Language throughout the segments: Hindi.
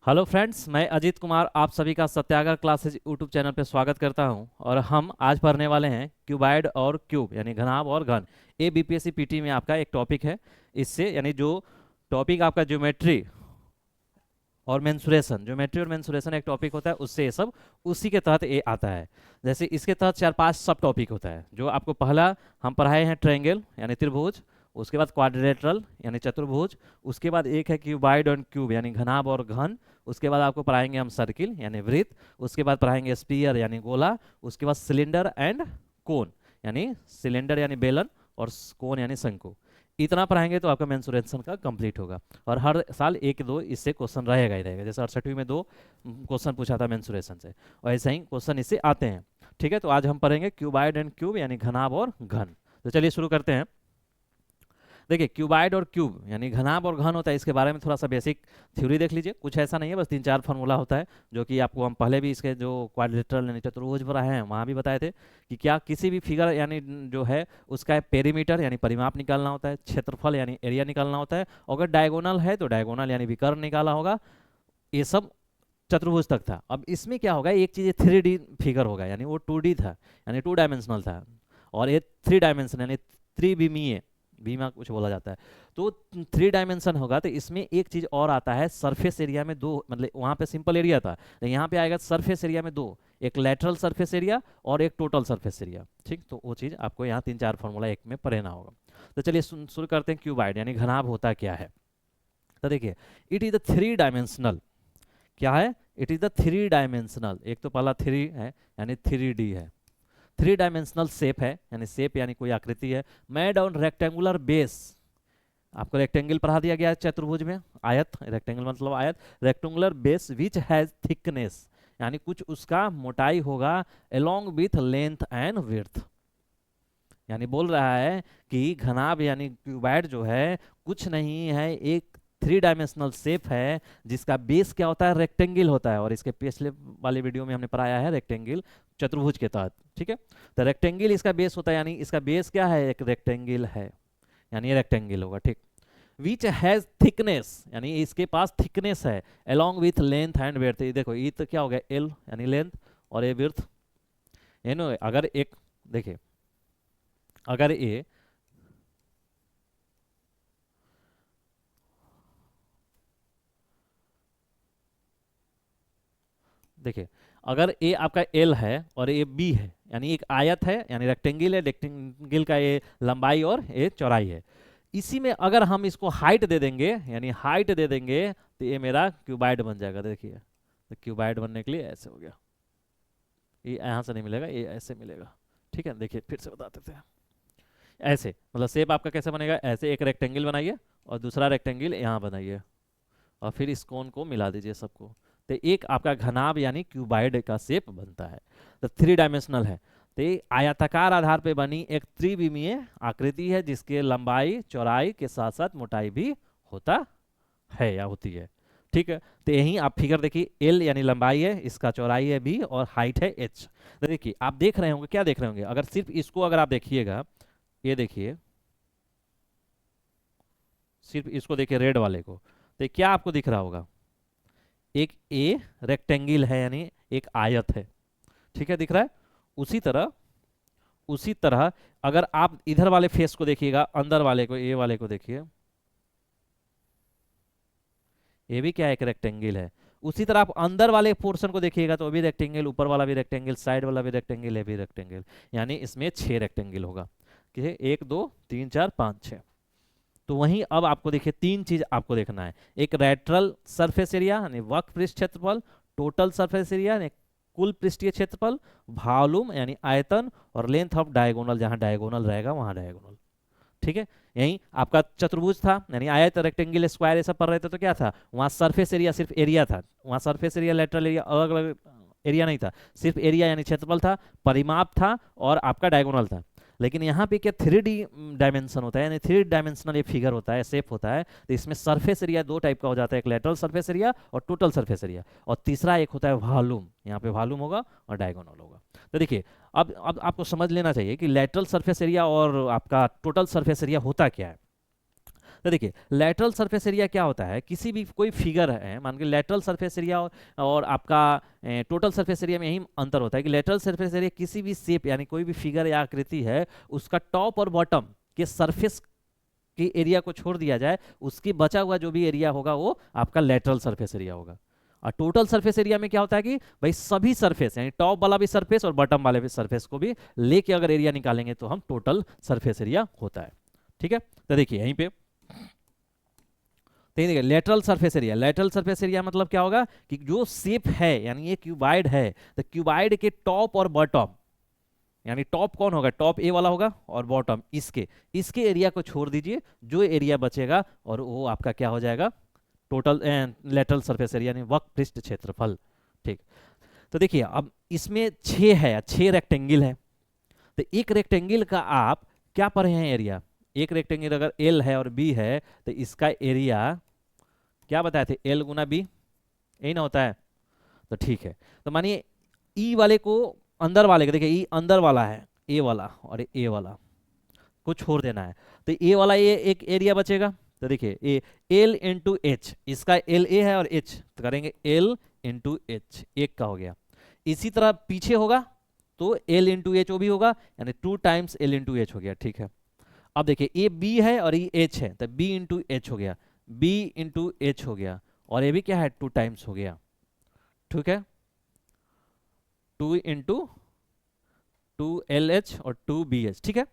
हेलो फ्रेंड्स, मैं अजीत कुमार आप सभी का सत्याग्रह क्लासेज यूट्यूब चैनल पर स्वागत करता हूं। और हम आज पढ़ने वाले हैं क्यूबाइड और क्यूब यानी घनाभ और घन। ये बीपीएससी पीटी में आपका एक टॉपिक है। इससे यानी जो टॉपिक आपका ज्योमेट्री और मेंसुरेशन, ज्योमेट्री और मेंसुरेशन एक टॉपिक होता है, उससे ये सब उसी के तहत ये आता है। जैसे इसके तहत चार पांच सब टॉपिक होता है। जो आपको पहला हम पढ़ाए हैं ट्रायंगल यानी त्रिभुज, उसके बाद क्वाड्रिलेटरल यानी चतुर्भुज, उसके बाद एक है क्यूबाइड और क्यूब यानी घनाभ और घन, उसके बाद आपको पढ़ाएंगे हम सर्किल यानी वृत्त, उसके बाद पढ़ाएंगे स्पीयर यानी गोला, उसके बाद सिलेंडर एंड कोन यानी सिलेंडर यानी बेलन और कोन यानी शंकु। इतना पढ़ाएंगे तो आपका मेंसुरेशन का कंप्लीट होगा। और हर साल एक दो इससे क्वेश्चन रहेगा ही रहेगा। जैसे 68वीं में दो क्वेश्चन पूछा था मेंसुरेशन से, और ऐसे ही क्वेश्चन इससे आते हैं। ठीक है, तो आज हम पढ़ेंगे क्यूबाइड एंड क्यूब यानी घनाभ और घन। तो चलिए शुरू करते हैं। देखिए, क्यूबाइड और क्यूब यानी घनाभ और घन होता है, इसके बारे में थोड़ा सा बेसिक थ्योरी देख लीजिए। कुछ ऐसा नहीं है, बस तीन चार फार्मूला होता है, जो कि आपको हम पहले भी इसके जो क्वाड्रिलेटरल यानी चतुर्भुज पर हैं वहाँ भी बताए थे कि क्या किसी भी फिगर यानी जो है उसका पेरीमीटर यानी परिमाप निकालना होता है, क्षेत्रफल यानी एरिया निकालना होता है, अगर डायगोनल है तो डायगोनल यानी विकर्ण निकाला होगा। ये सब चतुर्भुज तक था। अब इसमें क्या होगा, एक चीज़ 3D फिगर होगा, यानी वो 2D था यानी 2 डायमेंशनल था, और ये 3 डायमेंशन यानी त्रिविमीय बीमा कुछ बोला जाता है। तो 3 डायमेंशन होगा तो इसमें एक चीज और आता है, सरफेस एरिया में दो, मतलब वहां पे सिंपल एरिया था, यहाँ पे आएगा सरफेस एरिया में दो, एक लेटरल सरफेस एरिया और एक टोटल सरफेस एरिया। ठीक, तो वो चीज आपको यहाँ तीन चार फॉर्मूला एक में पढ़ना होगा। तो चलिए शुरू करते हैं। क्यूबाइड यानी घनाभ होता क्या है। तो देखिए, इट इज द 3 डायमेंशनल। क्या है? It is the 3 dimensional. एक तो पहला 3 है यानी 3D है। 3 डायमेंशनल शेप है, यानी शेप यानी कोई आकृति है। Made on rectangular base. आपको रेक्टेंगल पढ़ा दिया गया है चतुर्भुज में, आयत, रेक्टेंगल मतलब आयत, rectangular base which has thickness यानी कुछ उसका मोटाई होगा, along with length and width. यानी बोल रहा है कि घनाभ यानी क्यूबाइड जो है कुछ नहीं है, एक 3 डायमेंशनल शेप है जिसका बेस क्या होता है, रेक्टेंगल होता है। और इसके पिछले वाले वीडियो में हमने पढ़ाया है रेक्टेंगल चतुर्भुज के तहत। ठीक है, तो रेक्टेंगल इसका बेस होता है, यानी इसका बेस क्या है, एक रेक्टेंगल है, यानी ये रेक्टेंगल होगा। ठीक, विच हैज थिकनेस यानी इसके पास थिकनेस है, along with length and width. देखो ये तो क्या हो गया, एल यानी लेंथ, और ये विड्थ। यानी अगर एक, देखिए अगर ये देखिए अगर ए आपका एल है और ए बी है, यानी एक आयत है यानी रेक्टेंगल है, रेक्टेंगल का ये लंबाई और ये चौड़ाई है। इसी में अगर हम इसको हाइट दे देंगे, यानी हाइट दे देंगे, तो ये मेरा क्यूबाइड बन जाएगा। देखिए, तो क्यूबाइड बनने के लिए ऐसे हो गया, ये यहाँ से नहीं मिलेगा, ये ऐसे मिलेगा। ठीक है, देखिए फिर से बता देते हैं। ऐसे मतलब शेप आपका कैसे बनेगा, ऐसे एक रेक्टेंगल बनाइए और दूसरा रेक्टेंगल यहाँ बनाइए, और फिर इस कोन को मिला दीजिए सबको, तो एक आपका घनाभ यानी क्यूबाइड का शेप बनता है। तो 3 डायमेंशनल है, तो ये आयताकार आधार पे बनी एक त्रिविमीय आकृति है, जिसके लंबाई चौड़ाई के साथ साथ मोटाई भी होता है या होती है। ठीक है, तो यही आप फिगर देखिए, एल यानी लंबाई है, इसका चौड़ाई है बी, और हाइट है एच। तो देखिए आप देख रहे होंगे, क्या देख रहे होंगे, अगर सिर्फ इसको अगर आप देखिएगा, ये देखिए सिर्फ इसको देखिए रेड वाले को, तो क्या आपको दिख रहा होगा, एक ए रेक्टेंगल है यानी एक आयत है। ठीक है, दिख रहा है। उसी तरह अगर आप इधर वाले फेस को देखिएगा, अंदर वाले को, ए वाले को देखिए, ये भी क्या है, एक रेक्टेंगल है। उसी तरह आप अंदर वाले पोर्शन को देखिएगा तो भी रेक्टेंगल, ऊपर वाला भी रेक्टेंगल, साइड वाला भी रेक्टेंगल, ये भी रेक्टेंगल, यानी इसमें 6 रेक्टेंगल होगा। कि 1 2 3 4 5 6। तो वहीं अब आपको देखिए तीन चीज आपको देखना है, एक लेटरल सरफेस एरिया यानी वक्र पृष्ठ क्षेत्रफल, टोटल सरफेस एरिया यानी कुल पृष्ठीय क्षेत्रफल, वॉल्यूम यानी आयतन, और लेंथ ऑफ डायगोनल, जहां डायगोनल रहेगा वहां डायगोनल। ठीक है, यही आपका चतुर्भुज था यानी आयत, रेक्टेंगल, स्क्वायर, ये सब पढ़ रहे थे, तो क्या था वहां सरफेस एरिया, सिर्फ एरिया था। वहां सरफेस एरिया, लेटरल एरिया, अलग अलग एरिया नहीं था, सिर्फ एरिया यानी क्षेत्रफल था, परिमाप था, और आपका डायगोनल था। लेकिन यहाँ पे क्या 3D डायमेंशन होता है, यानी 3 डायमेंशनल ये फिगर होता है, शेप होता है, तो इसमें सरफेस एरिया दो टाइप का हो जाता है, एक लेटरल सरफेस एरिया और टोटल सरफेस एरिया, और तीसरा एक होता है वॉल्यूम, यहाँ पे वॉल्यूम होगा और डायगोनल होगा। तो देखिए अब आपको समझ लेना चाहिए कि लेटरल सरफेस एरिया और आपका टोटल सरफेस एरिया होता क्या है। तो देखिए लेटरल सरफेस एरिया क्या होता है, किसी भी कोई फिगर है, मान के लेटरल सरफेस एरिया और आपका टोटल सरफेस एरिया में यही अंतर होता है कि लेटरल सरफेस एरिया किसी भी शेप यानी कोई भी फिगर या आकृति है उसका टॉप और बॉटम के सरफेस के एरिया को छोड़ दिया जाए, उसकी बचा हुआ जो भी एरिया होगा वो आपका लेटरल सरफेस एरिया होगा। और टोटल सरफेस एरिया में क्या होता है कि भाई सभी सरफेस यानी टॉप वाला भी सरफेस और बॉटम वाले भी सरफेस को भी लेके अगर एरिया निकालेंगे तो हम टोटल सरफेस एरिया होता है। ठीक है, तो देखिए यहीं पे देखिए lateral surface area, lateral surface area मतलब क्या होगा कि जो शेप है यानी ये क्यूबाइड है तो क्यूबाइड के टॉप और बॉटम, यानी टॉप कौन होगा, टॉप ए वाला होगा और बॉटम इसके इसके एरिया को छोड़ दीजिए, जो एरिया बचेगा और वो आपका क्या हो जाएगा, टोटल लेटरल सरफेस एरिया यानी वक्र पृष्ठ क्षेत्रफल। ठीक, तो देखिए अब इसमें 6 है, 6 रेक्टेंगल है, तो एक रेक्टेंगल का आप क्या पढ़े हैं एरिया, एक रेक्टेंगल अगर एल है और बी है तो इसका एरिया क्या बताए थे, एल गुना बी, यही ना होता है। तो ठीक है, तो मानिए ई वाले को अंदर वाले को, देखिए ई अंदर वाला है ए वाला और ए वाला को छोड़ देना है, तो ए वाला ये एक एरिया बचेगा। तो देखिए ए एल इंटू एच, इसका एल ए है और एच तो करेंगे एल इंटू एच, एक का हो गया। इसी तरह पीछे होगा तो एल इंटू एच वो भी होगा, यानी 2 टाइम्स एल इंटू एच हो गया। ठीक है, अब देखिए ए बी है और ये एच है तो बी इंटू एच हो गया, बी इंटू एच हो गया, और ये भी क्या है 2 टाइम्स हो गया। ठीक है, 2 इंटू 2LH और 2BH। ठीक है,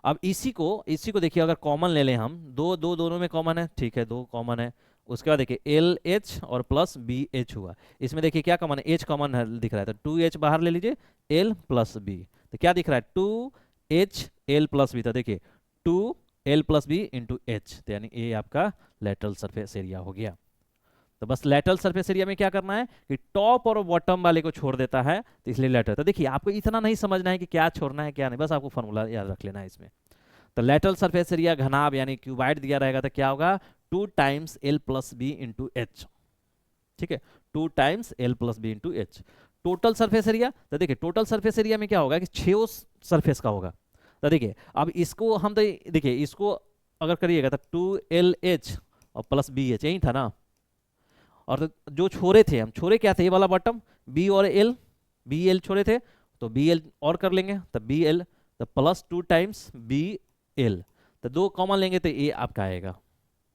अब इसी को देखिए अगर कॉमन ले लें हम, दोनों में कॉमन है, ठीक है 2 कॉमन है, उसके बाद देखिए LH और प्लस BH हुआ, इसमें देखिए क्या कॉमन है, H कॉमन है दिख रहा है तो 2H बाहर ले लीजिए, L प्लस B, तो क्या दिख रहा है 2HL प्लस B, तो देखिए 2L plus B into H, तो यानी ये आपका लेटरल सरफेस एरिया हो गया। तो बस लेटरल सरफेस एरिया में क्या करना है कि टॉप और बॉटम वाले को छोड़ देता है, तो इसलिए लेटरल। तो देखिए आपको इतना नहीं समझना है कि क्या छोड़ना है क्या नहीं, बस आपको फॉर्मूला याद रख लेना है इसमें। तो लेटरल सरफेस एरिया घनाभ यानी क्यूबाइड दिया रहेगा तो क्या होगा 2 times L plus B into H. ठीक है, 2 times L plus B into H. Total surface area, तो देखिए टोटल सरफेस एरिया में क्या होगा कि 6 सरफेस का होगा। तो देखिए अब इसको हम तो देखिए इसको अगर करिएगा तो 2LH और प्लस BH यही था ना, और तो जो छोरे थे हम, छोरे क्या थे, ये वाला बॉटम बी और एल, बी एल छोरे थे तो बी एल और कर लेंगे तो बी एल, तो प्लस 2 टाइम्स बी एल, तो 2 कॉमन लेंगे तो ये आपका आएगा।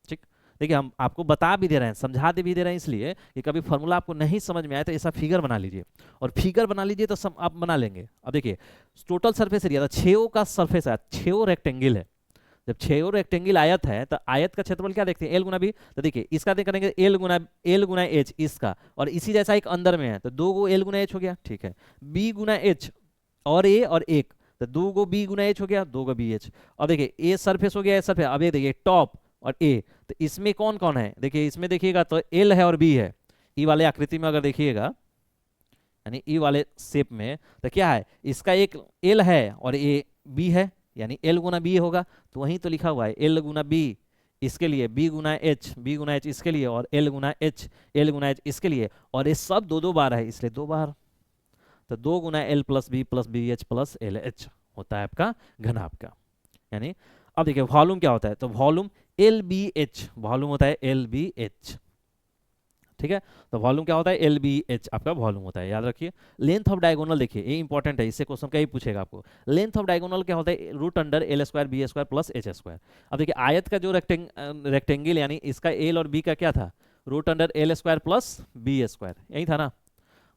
ठीक, देखिए हम आपको बता भी दे रहे हैं, समझा दे भी दे रहे हैं, इसलिए कि कभी फॉर्मूला आपको नहीं समझ में आए तो ऐसा फिगर बना लीजिए, और फिगर बना लीजिए तो सब आप बना लेंगे। अब देखिए टोटल सरफेस एरिया, 6 का सरफेस है, 6 रेक्टेंगल है, जब 6 रेक्टेंगल आयत है तो आयत का क्षेत्रफल क्या देखते हैं, एल गुना बी, तो देखिए इसका देख करेंगे एल गुना एच इसका, और इसी जैसा एक अंदर में है तो 2 गो एल गुना एच हो गया। ठीक है, बी गुना एच और ए और एक, तो 2 गो बी गुना एच हो गया, 2 गो बी एच। और देखिए ए सरफेस हो गया, ए सरफेस, अब ये देखिए टॉप और ए, तो इसमें कौन कौन है, देखिए इसमें देखिएगा तो एल है और बी है, ई वाले आकृति में अगर देखिएगा यानी ई वाले शेप में तो क्या है, इसका एक एल है और ए बी है, यानी एल गुना बी होगा, तो वहीं तो लिखा हुआ है एल गुना बी इसके लिए, बी गुना एच इसके लिए, और एल गुना एच इसके लिए, और ये सब 2 बार है इसलिए 2 बार, तो 2 गुना L plus B H plus L H होता है आपका घनाभ का। यानी अब देखिए वॉल्यूम क्या होता है, तो volume L B H, volume होता है एल बी एच। ठीक है, तो वॉल्यूम क्या होता है एल बी एच आपका वॉल्यूम होता है, याद रखिए। लेंथ ऑफ डायगोनल देखिए ये इंपॉर्टेंट है, इससे क्वेश्चन कहीं पूछेगा आपको, लेंथ ऑफ डायगोनल क्या होता है root under L square B square plus H square. अब देखिए आयत का जो रेक्टेंगल यानी इसका एल और बी का क्या था, root under L square plus B square, यही था ना।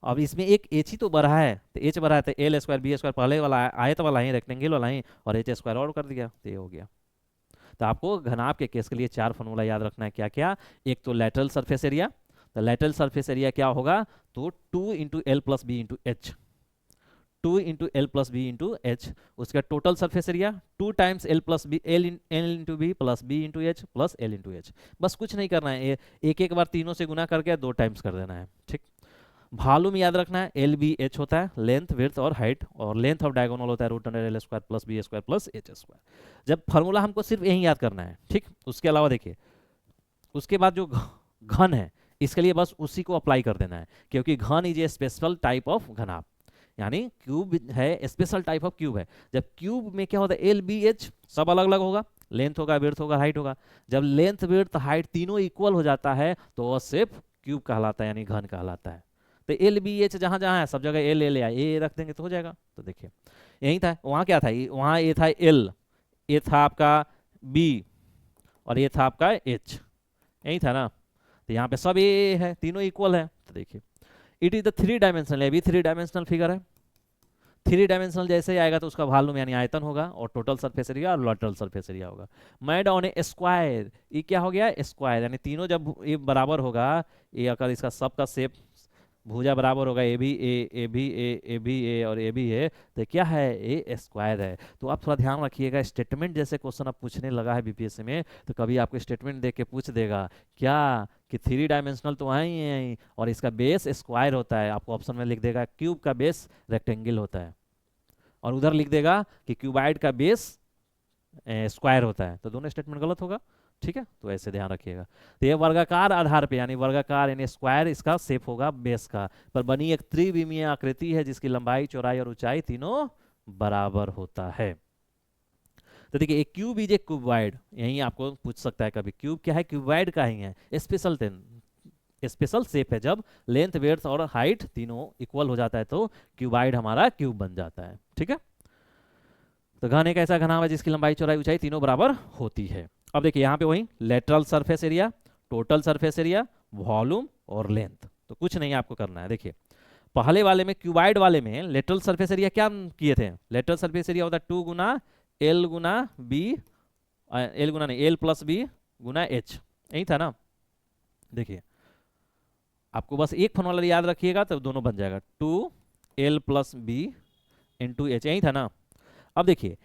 अब इसमें एक एच ही तो बढ़ा है, तो एच बढ़ा है तो एल स्क्वायर बी स्क्वायर पहले वाला आयत वाला ही रेक्टेंगल वाला ही, और एच स्क्वायर और कर दिया तो ये हो गया। तो आपको घनाभ के केस के लिए 4 फॉर्मूला याद रखना है, क्या क्या, एक तो लेटरल सरफेस एरिया, तो लेटरल सरफेस एरिया क्या होगा तो 2 into L plus B into H, 2 into L plus B into H. उसका total surface area 2 times L plus B, L into B plus B into H plus L into H. बस कुछ नहीं करना है, एक एक बार तीनों से गुना करके 2 टाइम्स कर देना है। ठीक, वॉल्यूम याद रखना है एल बी एच होता है लेंथ विड्थ और हाइट, और लेंथ ऑफ डायगोनल होता है root under L square plus B square plus H square. जब फॉर्मूला हमको सिर्फ यही याद करना है, ठीक, उसके अलावा देखिए उसके बाद जो घन है इसके लिए बस उसी को अप्लाई कर देना है, क्योंकि घन is a special type of घनाभ, यानी क्यूब है स्पेशल टाइप ऑफ क्यूब है। जब क्यूब में क्या होता है एल बी एच सब अलग अलग होगा, लेंथ होगा, विड्थ होगा, हाइट होगा। जब लेंथ विड्थ हाइट तीनों इक्वल हो जाता है तो वह शेप क्यूब कहलाता है, यानी घन कहलाता है। तो एल बी एच जहां जहां है सब जगह एल एल या ए रख देंगे तो हो जाएगा। तो देखिए यही था, वहां क्या था, वहां ए था एल, ये था आपका बी, और ये था आपका एच, यही था ना। तो यहाँ पे सब ए है, तीनों इक्वल है। तो देखिए it is the three dimensional, ये भी थ्री डायमेंशनल फिगर है। थ्री डायमेंशनल जैसे ही आएगा तो उसका वॉल्यूम यानी आयतन होगा, और टोटल सरफेस एरिया और लैटरल सरफेस एरिया होगा। मेड ऑन ए स्क्वायर, ये क्या हो गया, स्क्वायर, यानी तीनों जब ये बराबर होगा, ये अगर इसका सबका शेप भुजा बराबर होगा, ए भी ए भी ए भी ए और ए भी ए, तो क्या है, ए स्क्वायर है। तो आप थोड़ा ध्यान रखिएगा, स्टेटमेंट जैसे क्वेश्चन आप पूछने लगा है बीपीएससी में, तो कभी आपको स्टेटमेंट देख के पूछ देगा क्या कि थ्री डायमेंशनल तो है ही, और इसका बेस स्क्वायर होता है। आपको ऑप्शन में लिख देगा क्यूब का बेस रेक्टेंगल होता है, और उधर लिख देगा कि क्यूबाइड का बेस स्क्वायर होता है। तो दोनों स्टेटमेंट गलत होगा, ठीक है, तो ऐसे ध्यान रखिएगा। तो ये वर्गाकार आधार पे, यानी वर्गाकार यानी स्क्वायर इसका शेप होगा बेस का, पर बनी एक त्रिविमीय आकृति है जिसकी लंबाई, चौड़ाई और ऊंचाई तीनों बराबर होता है। तो देखिए एक क्यूब इज ए क्यूबाइड, यही आपको पूछ सकता है कभी, क्यूब क्या है, क्यूबाइड का ही है, स्पेशल शेप है। जब लेंथ विड्थ और हाइट तीनों इक्वल हो जाता है तो क्यूबाइड हमारा क्यूब बन जाता है, ठीक है। तो घन एक ऐसा घनाभ है जिसकी लंबाई, चौड़ाई, ऊंचाई तीनों बराबर होती है। अब देखिए यहाँ पे वही lateral surface area, total surface area, volume और लेंथ। तो कुछ नहीं आपको करना है। देखिए पहले वाले में, क्यूबाइड वाले में लेटरल सरफेस एरिया क्या किए थे, लेटरल सरफेस एरिया होता है 2 गुना एल गुना बी, एल गुना नहीं, एल प्लस बी गुना एच, यही था ना। देखिए आपको बस एक फॉर्मूला याद रखिएगा तब दोनों बन जाएगा, 2 L plus B into H, यही था ना। अब देखिए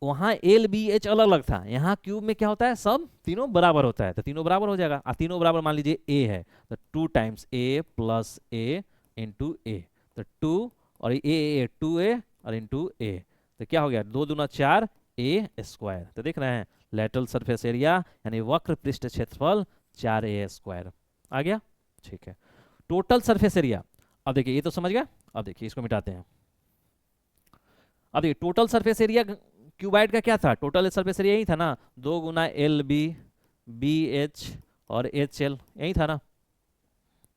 वहां एल बी एच अलग अलग था, यहाँ क्यूब में क्या होता है, सब तीनों बराबर होता है, तो तीनों बराबर हो जाएगा। तीनों बराबर मान लीजिए ए है, तो 2 टाइम्स ए प्लस ए इंटू ए, तो 2 और ए 2 ए और इंटू ए, तो क्या हो गया, 2 दूना 4 ए स्क्वायर। तो देख रहे हैं लेटरल सरफेस एरिया यानी वक्र पृष्ठ क्षेत्रफल 4 ए स्क्वायर आ गया, ठीक है। टोटल सरफेस एरिया, अब देखिए ये तो समझ गया। अब देखिए इसको मिटाते हैं। अब देखिए टोटल सरफेस एरिया क्यूबाइड का क्या था, टोटल सरफेस एरिया यही था ना, 2 गुना एल बी बी एच और एच एल, यही था ना,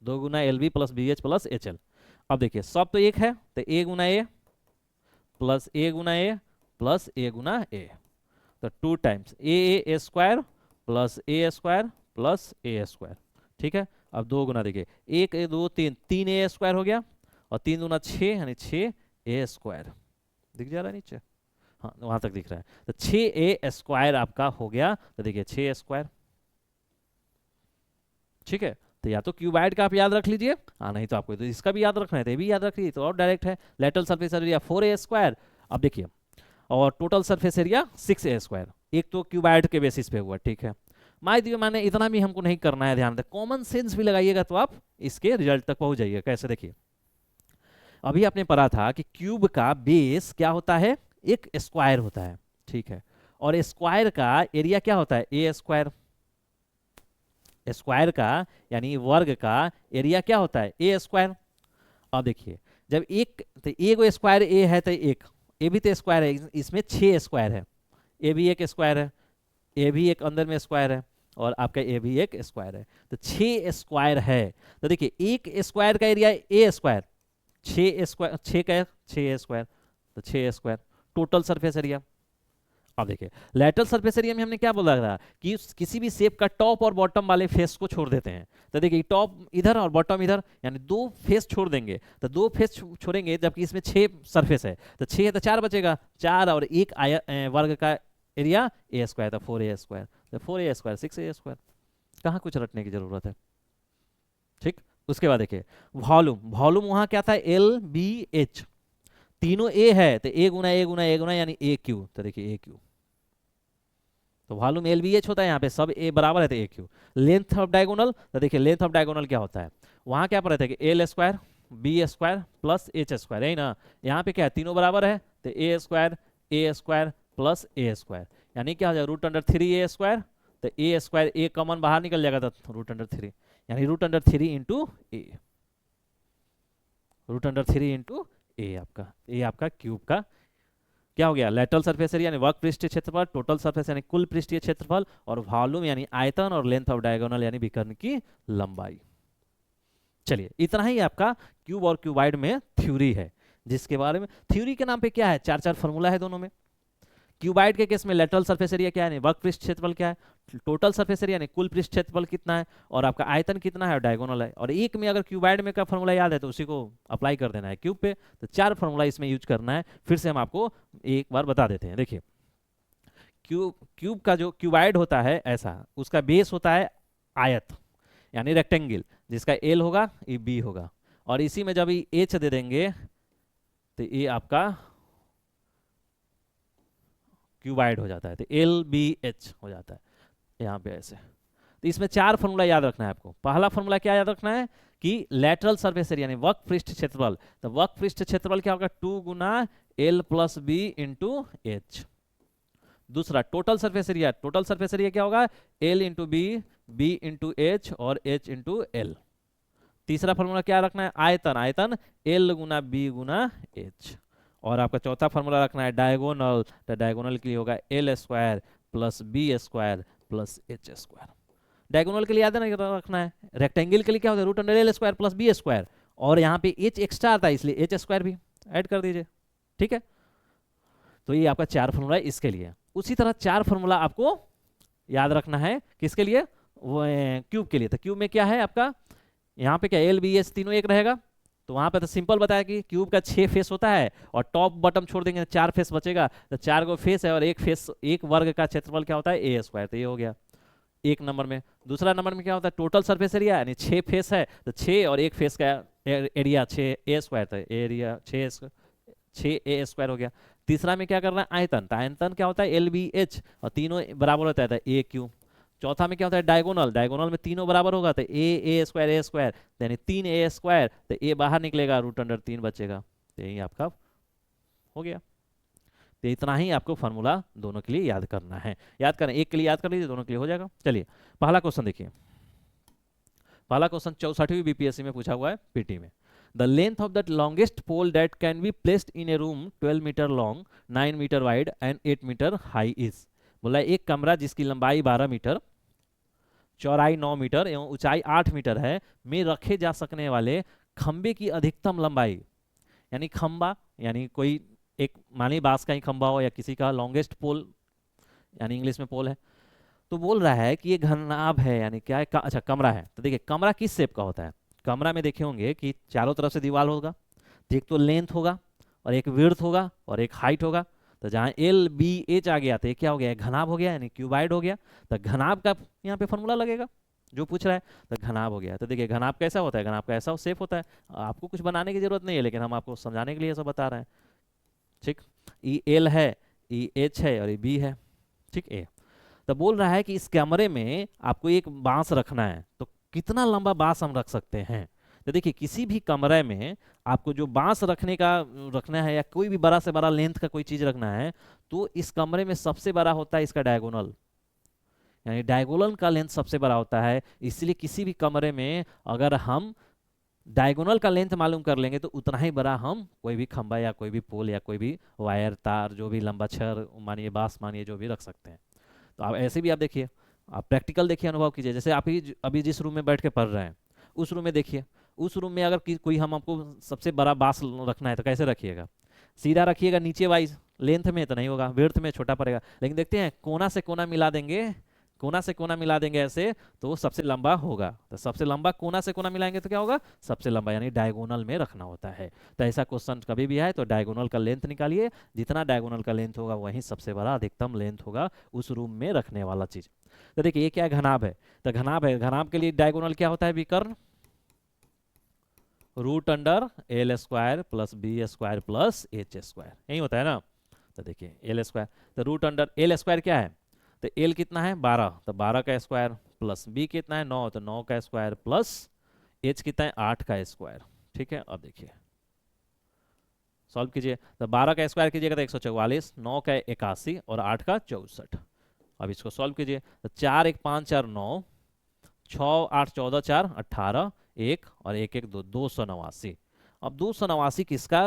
2 गुना L B plus B H plus H L. अब देखिए सब तो एक है, तो ए गुना ए प्लस ए गुना ए प्लस ए गुना ए, तो 2 टाइम्स ए स्क्वायर प्लस ए स्क्वायर प्लस ए स्क्वायर, ठीक है। अब 2 गुना देखिए 1 2 3, 3 ए स्क्वायर हो गया, और 3 दूना 6 यानी 6 ए स्क्वायर, दिख जा रहा है नीचे, हाँ वहां तक दिख रहा है। तो 6 ए स्क्वायर आपका हो गया। तो देखिए 6 स्क्वायर, ठीक है। तो या तो क्यूबाइड का आप याद रख लीजिए, हाँ नहीं तो आपको तो इसका भी याद रखना है, तो ये भी याद रख लीजिए, तो और डायरेक्ट है। लेटरल सरफेस एरिया 4 ए स्क्वायर, अब देखिए, और टोटल सरफेस एरिया 6 ए स्क्वायर, एक तो क्यूबाइड के बेसिस पे हुआ, ठीक है। मान दिए मैंने इतना भी हमको नहीं करना है, ध्यान दे, कॉमन सेंस भी लगाइएगा तो आप इसके रिजल्ट तक पहुंच जाइएगा। कैसे, देखिए अभी आपने पढ़ा था कि क्यूब का बेस क्या होता है, एक स्क्वायर होता है, ठीक है, और स्क्वायर का एरिया क्या होता है, ए स्क्वायर। स्क्वायर का यानी वर्ग का एरिया क्या होता है, ए स्क्वायर। अब देखिए जब एक, तो ए को स्क्वायर ए है, तो एक ए भी तो स्क्वायर है, इसमें 6 स्क्वायर है, ए भी एक स्क्वायर है, ए भी एक अंदर में स्क्वायर है, और आपका ए भी एक स्क्वायर है, तो 6 स्क्वायर है। तो देखिए एक स्क्वायर का एरिया ए स्क्वायर, 6 स्क्वायर, 6 का 6 स्क्वायर, तो 6 स्क्वायर टोटल सरफेस एरिया। अब देखिए लेटरल सरफेस एरिया में हमने क्या बोला था कि किसी भी शेप का टॉप और बॉटम वाले फेस को छोड़ देते हैं। तो देखिए टॉप इधर और बॉटम इधर, यानी 2 फेस छोड़ देंगे, तो 2 फेस छोड़ेंगे, जबकि इसमें 6 सरफेस है, तो 6 है तो 4 बचेगा, 4 और 1 वर्ग का एरिया ए स्क्वायर, तो 4 ए स्क्वायर, तो 4 ए स्क्वायर 6 ए स्क्वायर, कहाँ कुछ रटने की जरूरत है, ठीक। उसके बाद देखिए वॉल्यूम, वॉल्यूम वहां क्या था, एल बी एच, तीनों ए है, तो ए गुना ए गुना ए गुना यानी ए क्यू, तो देखिए ए क्यू, तो वॉल्यूम एल बी एच होता है, यहाँ पे सब ए बराबर है तो ए क्यू। लेंथ ऑफ डायगोनल, तो देखिए लेंथ ऑफ डायगोनल क्या होता है, वहां क्या पढ़े थे कि L square B square plus H square, यही ना। यहाँ पे क्या है, तीनों बराबर है, तो ए स्क्वायर प्लस ए स्क्वायर, यानी क्या हो जाएगा, √3 ए स्क्वायर, तो ए स्क्वायर ए कॉमन बाहर निकल जाएगा, तो √3 यानी √3 इंटू ए, √3 इंटू ए आपका, ए आपका क्यूब का क्या हो गया, लेटरल सरफेस एरिया यानी वर्क पृष्ठीय क्षेत्रफल, टोटल सरफेस यानी कुल पृष्ठीय क्षेत्रफल, और वॉल्यूम यानी आयतन, और लेंथ ऑफ डायगोनल यानी विकर्ण की लंबाई। चलिए इतना ही आपका क्यूब और क्यूबाइड में थ्योरी है, जिसके बारे में थ्योरी के नाम पे क्या है, चार चार फॉर्मूला है दोनों में। क्यूबाइड के केस में लेटरल सरफेस एरिया क्या है, वर्क पृष्ठ क्षेत्रफल क्या है, टोटल सरफेस एरिया यानी कुल पृष्ठ क्षेत्रफल कितना है, और आपका आयतन कितना है, और डायगोनल है। और एक में अगर क्यूबाइड में का फॉर्मूला याद है तो उसी को अप्लाई कर देना है क्यूब पे। तो चार फॉर्मूला इसमें यूज करना है, फिर से हम आपको एक बार बता देते हैं। देखिए क्यूब का जो क्यूबाइड होता है ऐसा, उसका बेस होता है आयत यानी रेक्टेंगल, जिसका एल होगा, ये बी होगा, और इसी में जब एच दे देंगे तो ये आपका क्यूबाइड हो जाता है, तो एल बी एच हो जाता है यहाँ पे ऐसे। तो इसमें चार फॉर्मूला याद रखना है आपको। पहला फॉर्मूला क्या याद रखना है कि लेटरल सरफेस एरिया यानी वर्क पृष्ठ क्षेत्रफल, तो वर्क पृष्ठ क्षेत्रफल क्या होगा, 2 गुना L plus B into H. दूसरा total surface area, total surface area क्या होगा, L into B into H, और एच इंटू एल। तीसरा फॉर्मूला क्या रखना है, आयतन, आयतन एल गुना बी गुना एच। और आपका चौथा फॉर्मूला रखना है डायगोनल, तो डायगोनल के लिए होगा L square plus B square plus H square. Diagonal के लिए याद है ना रखना है, रेक्टेंगल के लिए क्या होता है, root under L square plus B square, और यहाँ पे एच एक्स्ट्रा आता है इसलिए एच स्क्वायर भी ऐड कर दीजिए, ठीक है। तो ये आपका चार फॉर्मूला है इसके लिए। उसी तरह चार फॉर्मूला आपको याद रखना है किसके लिए, वो क्यूब के लिए। तो क्यूब में क्या है आपका, यहाँ पे क्या एल बी एच तीनों एक रहेगा, तो वहां पे तो सिंपल बताया कि क्यूब का 6 फेस होता है, और टॉप बॉटम छोड़ देंगे 4 फेस बचेगा, तो 4 को फेस है, और एक फेस, एक वर्ग का क्षेत्रफल क्या होता है, ए स्क्वायर। तो ये हो गया एक नंबर में। दूसरा नंबर में क्या होता है, टोटल सरफेस एरिया यानी 6 फेस है, तो 6 और एक फेस का एरिया 6 ए स्क्वायर, था एरिया 6 ए स्क्वायर हो गया। तीसरा में क्या करना है, आयतन, तो आयतन क्या होता है, एल बी एच, और तीनों बराबर होता है ए क्यू। चौथा में क्या होता है, डायगोनल, डायगोनल में तीनों बराबर होगा, तो ए स्क्वायर यानी 3 ए स्क्वायर, तो ए बाहर निकलेगा, रूट अंडर 3 बचेगा। तो यही आपका हो गया। तो इतना ही आपको फार्मूला दोनों के लिए याद करना है। याद करें, एक के लिए याद कर लीजिए, दोनों के लिए हो जाएगा। चलिए पहला क्वेश्चन देखिए। पहला क्वेश्चन 64वीं बीपीएससी में पूछा हुआ है पीटी में। The length of the longest pole that can be placed in a room 12 metre long, 9 metre wide and 8 metre high is. बोला एक कमरा जिसकी लंबाई 12 मीटर, चौड़ाई 9 मीटर एवं ऊंचाई 8 मीटर है, में रखे जा सकने वाले खंबे की अधिकतम लंबाई, यानी खंबा यानी कोई एक मानी बांस का ही खंबा हो या किसी का, लॉन्गेस्ट पोल यानी इंग्लिश में पोल है। तो बोल रहा है कि ये घनाभ है, यानी क्या है, अच्छा कमरा है। तो देखिए कमरा किस शेप का होता है, कमरा में देखे होंगे कि चारों तरफ से दीवार होगा, तो एक तो लेंथ होगा, और एक विड्थ होगा, और एक हाइट होगा। तो जहाँ एल बी एच आ गया तो ये क्या हो गया, घनाभ हो गया, यानी क्यूबाइड हो गया। तो घनाभ का यहाँ पे फॉर्मूला लगेगा जो पूछ रहा है, तो घनाभ हो गया। तो देखिए घनाभ कैसा होता है, घनाभ का ऐसा शेप होता है। आपको कुछ बनाने की जरूरत नहीं है, लेकिन हम आपको समझाने के लिए सब बता रहे हैं, ठीक। ई एल है, ई एच है, और ये बी है, ठीक ए। तो बोल रहा है कि इस कमरे में आपको एक बांस रखना है, तो कितना लंबा बांस हम रख सकते हैं। तो देखिए किसी भी कमरे में आपको जो बांस रखना है, या कोई भी बड़ा से बड़ा लेंथ का कोई चीज रखना है, तो इस कमरे में सबसे बड़ा होता है इसका डायगोनल, यानी डायगोनल का लेंथ सबसे बड़ा होता है। इसलिए किसी भी कमरे में अगर हम डायगोनल का लेंथ मालूम कर लेंगे तो उतना ही बड़ा हम कोई भी खंबा या कोई भी पोल या कोई भी वायर तार, जो भी लंबा छड़ मानिए, बांस मानिए, जो भी रख सकते हैं। तो आप ऐसे भी आप देखिए, आप प्रैक्टिकल देखिए, अनुभव कीजिए। जैसे आप ही अभी जिस रूम में बैठ के पढ़ रहे हैं, उस रूम में देखिए, उस रूम में अगर कोई हम आपको सबसे बड़ा बांस रखना है तो कैसे रखिएगा, सीधा रखिएगा नीचे वाइज, लेंथ में तो नहीं होगा, विड्थ में छोटा पड़ेगा। लेकिन देखते हैं कोना से कोना मिला देंगे, कोना से कोना मिला देंगे ऐसे, तो सबसे लंबा होगा। तो सबसे लंबा कोना से कोना मिलाएंगे तो क्या होगा, सबसे लंबा, यानी डायगोनल में रखना होता है। तो ऐसा क्वेश्चन कभी भी आए तो डायगोनल का लेंथ निकालिए, जितना डायगोनल का लेंथ होगा वही सबसे बड़ा अधिकतम लेंथ होगा उस रूम में रखने वाला चीज। तो देखिए ये क्या है, घनाभ है। तो घनाभ है, घनाभ के लिए डायगोनल क्या होता है, विकर्ण, root under L square plus B square plus H square, यही होता है ना। तो देखिए एल स्क्वायर, तो रूट अंडर एल स्क्वायर क्या है, तो एल कितना है 12, तो 12 का स्क्वायर, प्लस बी कितना है 9, तो 9 का स्क्वायर, प्लस एच कितना है 8 का स्क्वायर, ठीक है। अब देखिए सॉल्व कीजिए, तो 12 का स्क्वायर कीजिएगा तो 144, 9 का 81 और 8 का 64। अब इसको सॉल्व कीजिए, तो 4 1 5 4 9, 6 8 14 4 18, 1 और 1 1 2, 289। अब 289 किसका